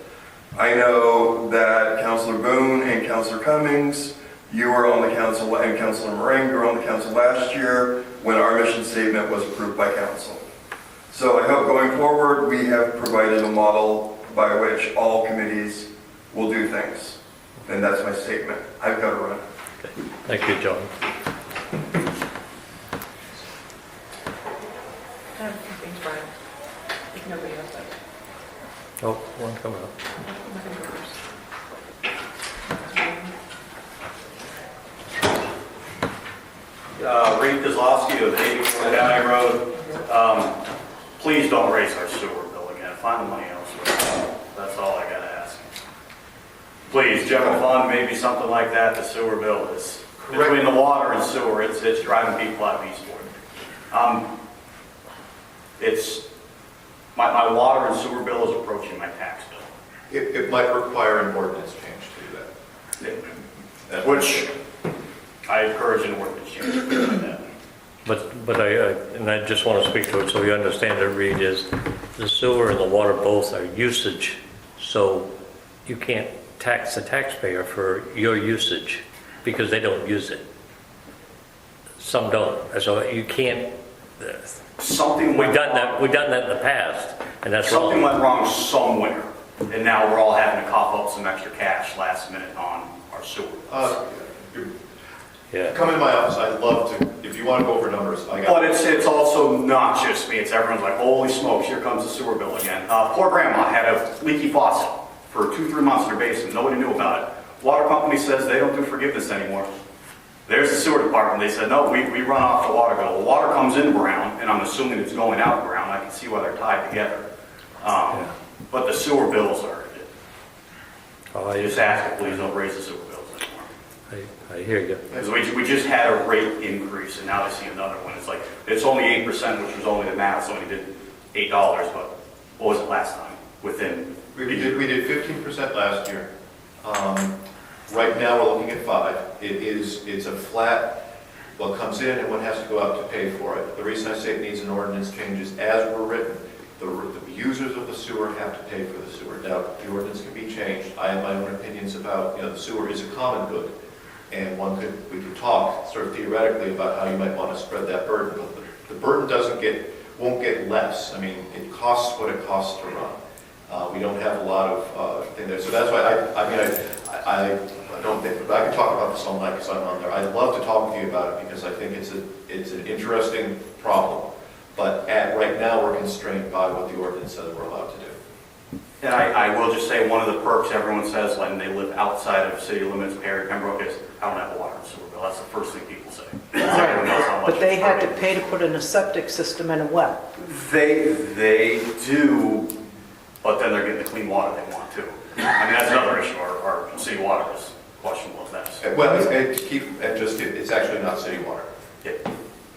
I know that Councilor Boone and Councilor Cummings, you were on the council, and Councilor Moran, you were on the council last year when our mission statement was approved by council. So I hope going forward we have provided a model by which all committees will do things. And that's my statement. I've got to run. Okay. Thank you, John. Thanks, Brian. If nobody else does. Oh, one coming up. Reed Kozlowski of 84 County Road. Please don't raise our sewer bill again. Find the money elsewhere. That's all I gotta ask. Please, general fund, maybe something like that. The sewer bill is between the water and sewer. It's driving people out of Eastport. It's my water and sewer bill is approaching my tax bill. It might require an ordinance change to do that. Which I encourage an ordinance change to do like that. But I just want to speak to it so you understand it, Reed, is the sewer and the water both are usage, so you can't tax the taxpayer for your usage because they don't use it. Some don't, so you can't. Something We've done that in the past, and that's Something wrong. went wrong somewhere, and now we're all having to cough up some extra cash last minute on our sewer. Yeah. Come in my office. I'd love to. If you want to go over numbers, I got. But it's also not just me. It's everyone's like, holy smokes, here comes the sewer bill again. Poor grandma had a leaky faucet for 2-3 months in her basement. Nobody knew about it. Water company says they don't do forgiveness anymore. There's the sewer department. They said, no, we run off the water bill. The water comes in brown, and I'm assuming it's going out brown. I can see why they're tied together. But the sewer bills are. Oh, I just ask you, please don't raise the sewer bills anymore. I hear you. Because we just had a rate increase, and now I see another one. It's like, it's only 8%, which was only the math, so we did $8, but what was it last time? Within, We did 15% last year. Right now, we're looking at 5. It's a flat, what comes in and what has to go out to pay for it. The reason I say it needs an ordinance change is as we're written, the users of the sewer have to pay for the sewer. Now, the ordinance can be changed. I have my own opinions about, the sewer is a common good. And we could talk sort of theoretically about how you might want to spread that burden, but the burden won't get less. I mean, it costs what it costs to run. We don't have a lot of thing there. So that's why I don't think, but I can talk about this all night because I'm on there. I'd love to talk with you about it because I think it's an interesting problem. But right now, we're constrained by what the ordinance says we're allowed to do. and I will just say, one of the perks everyone says when they live outside of city limits, Perry, Pembroke, is I don't have a water and sewer bill. That's the first thing people say. Everyone knows how much But they it's had to burning. pay to put in a septic system and a well. They do, but then they're getting the clean water they want too. I mean, that's another issue. Our city water is questionable as that. Well, it's actually not city water, Yeah.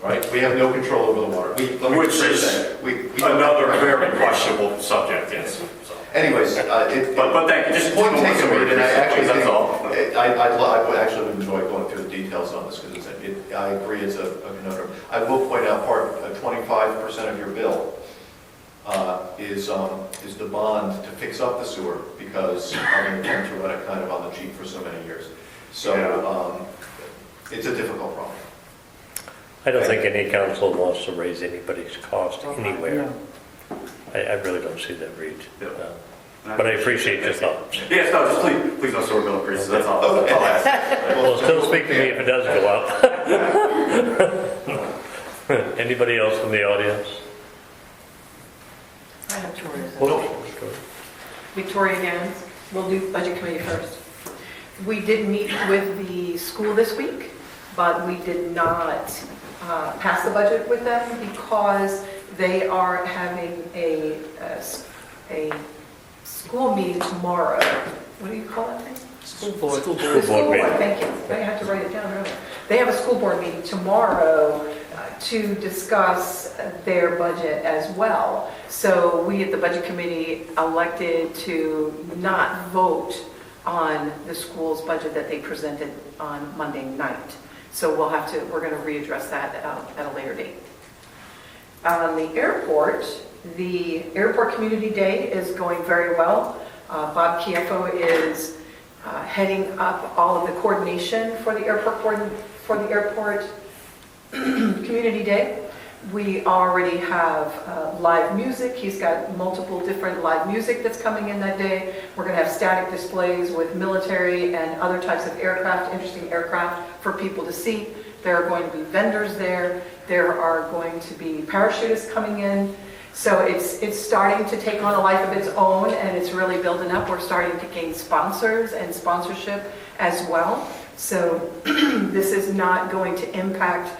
right? We have no control over the water. Let me Which just say is that. We don't- Another very questionable subject, yes. So. Anyways, But thank you. Just point one taken, more and I actually that's think, all. I would actually enjoy going through the details on this because I agree it's a conundrum. I will point out 25% of your bill is the bond to fix up the sewer because I'm going to tend to run it kind of on the cheap for so many years. So it's a difficult problem. I don't think any council wants to raise anybody's cost anywhere. No. I really don't see that, Reed. Yeah. But I appreciate your thoughts. Yes, no, just please don't sewer bill increases. That's all. That's all I ask. Well, still speak to me if it does go up. Anybody else from the audience? I have Victoria. Well, Victoria Gans. We'll do budget committee first. We did meet with the school this week, but we did not pass the budget with them because they are having a school meeting tomorrow. What do you call that thing? School board. School board meeting. Thank you. I had to write it down earlier. They have a school board meeting tomorrow to discuss their budget as well. So we at the budget committee elected to not vote on the school's budget that they presented on Monday night. So we're going to readdress that at a later date. On the airport community day is going very well. Bob Chieffo is heading up all of the coordination for the airport community day. We already have live music. He's got multiple different live music that's coming in that day. We're going to have static displays with military and other types of aircraft, interesting aircraft for people to see. There are going to be vendors there. There are going to be parachutists coming in. So it's starting to take on a life of its own, and it's really building up. We're starting to gain sponsors and sponsorship as well. So this is not going to impact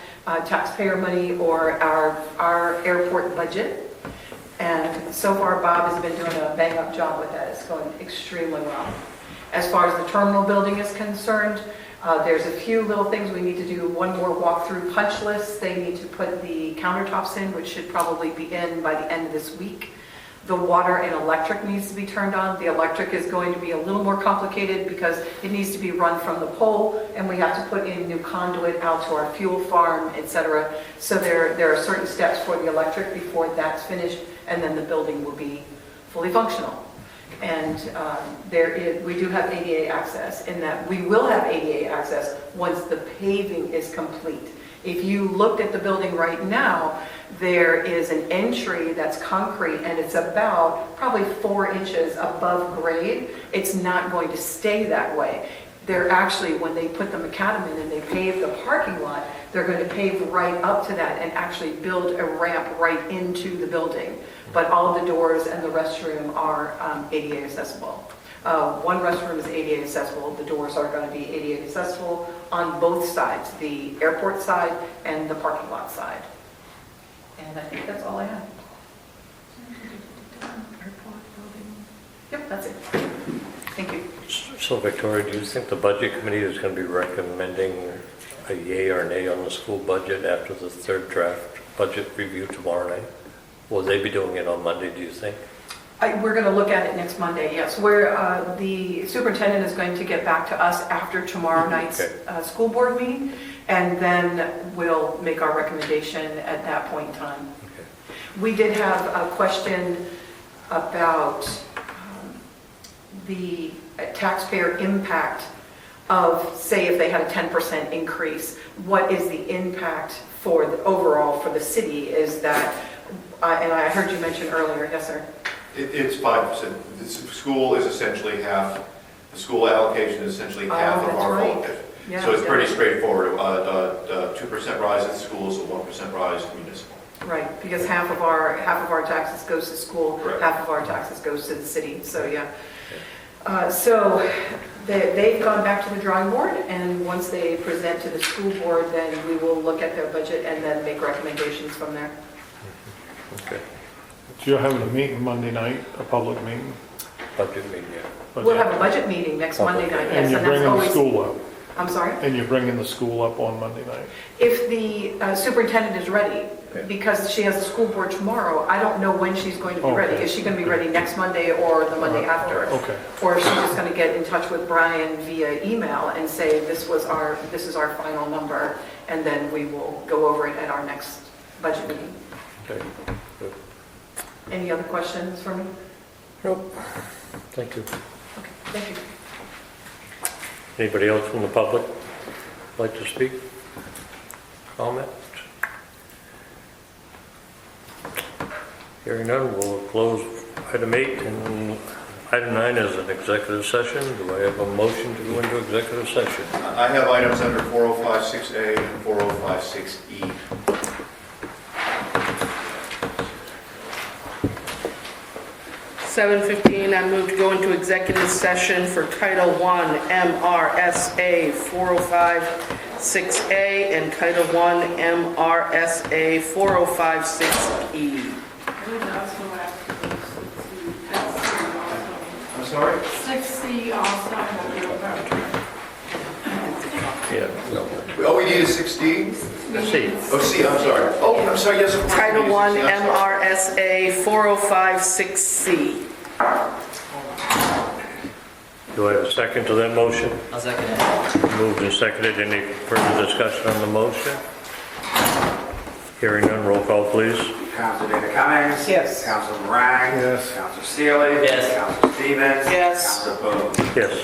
taxpayer money or our airport budget. And so far, Bob has been doing a bang-up job with that. It's going extremely well. As far as the terminal building is concerned, there's a few little things we need to do. One more walkthrough punch list. They need to put the countertops in, which should probably be in by the end of this week. The water and electric needs to be turned on. The electric is going to be a little more complicated because it needs to be run from the pole, and we have to put in new conduit out to our fuel farm, etc. So there are certain steps for the electric before that's finished, and then the building will be fully functional. And we do have ADA access in that we will have ADA access once the paving is complete. If you looked at the building right now, there is an entry that's concrete and it's about probably 4 inches above grade. It's not going to stay that way. They're actually, when they put the macadam in and they pave the parking lot, they're going to pave right up to that and actually build a ramp right into the building. But all of the doors and the restroom are ADA accessible. One restroom is ADA accessible. The doors are going to be ADA accessible on both sides, the airport side and the parking lot side. And I think that's all I have. Yep, that's it. Thank you. So Victoria, do you think the budget committee is going to be recommending a yay or nay on the school budget after the third draft budget review tomorrow night? Will they be doing it on Monday, do you think? We're going to look at it next Monday, yes. The superintendent is going to get back to us after tomorrow night's school board meeting, and then we'll make our recommendation at that point in time. Okay. We did have a question about the taxpayer impact of, say, if they had a 10% increase, what is the impact for the overall for the city? Is that, and I heard you mention earlier, yes, sir? It's 5%. The school is essentially half, the school allocation is essentially half of that's our right. vote. Yeah, So it's pretty yeah. straightforward. 2% rise at schools, a 1% rise to municipal. Right, because half of our taxes goes to school, Correct. half of our taxes goes to the city, so yeah. So they've gone back to the drawing board, and once they present to the school board, then we will look at their budget and then make recommendations from there. Okay. So you're having a meeting Monday night, a public meeting? Budget meeting, yeah. We'll have a budget meeting next Monday night, yes, And you're and that's bringing the always, school up? I'm sorry? And you're bringing the school up on Monday night? If the superintendent is ready, because she has the school board tomorrow, I don't know when she's going to be ready. Okay. Is she going to be ready next Monday or the Monday after? Okay. Or is she just going to get in touch with Brian via email and say, this is our final number, and then we will go over it at our next budget meeting? Okay. Good. Any other questions for me? Nope. Thank you. Okay, thank you. Anybody else from the public like to speak? Comment? Hearing none, we'll close item 8, and item 9 is an executive session. Do I have a motion to go into executive session? I have items under 4056A and 4056E. $7:15, I move to go into executive session for Title I MRSA 4056A and Title I MRSA 4056E. I would also have to go to 6C also. I'm sorry? 6C also will be over. Yeah. All we need is 16? C. Oh, C, I'm sorry. Oh, I'm sorry, yes, of course. Title I I'm sorry. MRSA 4056C. Do I have a second to that motion? I'll second it. Moved and seconded. Any further discussion on the motion? Hearing none, roll call, please. Council Dana Cummings? Yes. Council Moran? Yes. Council Sealy? Yes. Council Stevens? Yes. Council Boone? Yes.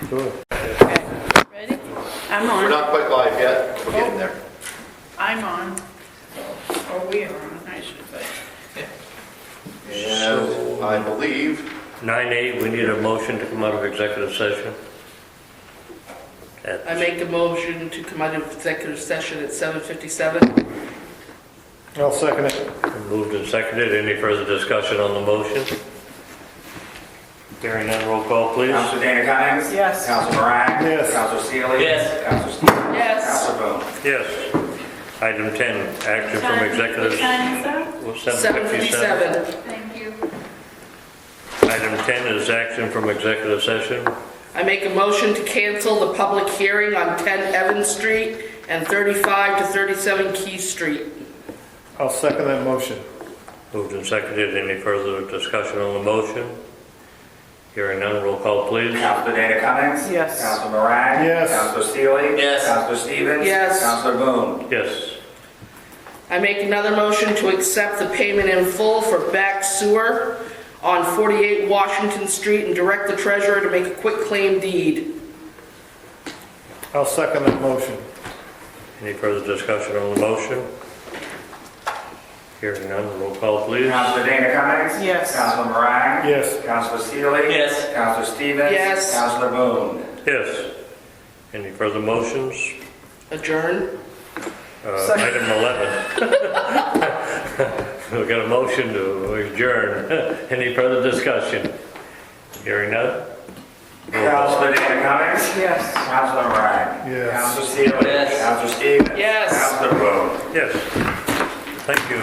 Good. Ready? I'm We're on. not quite live yet. We're getting there. I'm on. Or we are on, I should say. And I believe 9A, we need a motion to come out of executive session. I make a motion to come out of executive session at 7:57. I'll second it. Moved and seconded. Any further discussion on the motion? Hearing none, roll call, please. Council Dana Cummings? Yes. Council Moran? Yes. Council Sealy? Yes. Council Stevens? Yes. Council Boone? Yes. Item 10, action from What executive. time is that? 7:57. 7:57. Thank you. Item 10 is action from executive session. I make a motion to cancel the public hearing on 10 Evans Street and 35 to 37 Key Street. I'll second that motion. Moved and seconded. Any further discussion on the motion? Hearing none, roll call, please. Council Dana Cummings? Yes. Council Moran? Yes. Council Sealy? Yes. Council Stevens? Yes. Council Boone? Yes. I make another motion to accept the payment in full for back sewer on 48 Washington Street and direct the treasurer to make a quick claim deed. I'll second that motion. Any further discussion on the motion? Hearing none, roll call, please. Council Dana Cummings? Yes. Council Moran? Yes. Council Sealy? Yes. Council Stevens? Yes. Council Boone? Yes. Any further motions? Adjourn. Item 11. We've got a motion to adjourn. Any further discussion? Hearing none? Council Dana Cummings? Yes. Council Moran? Yes. Council Sealy? Yes. Council Stevens? Yes. Council Boone? Yes. Thank you.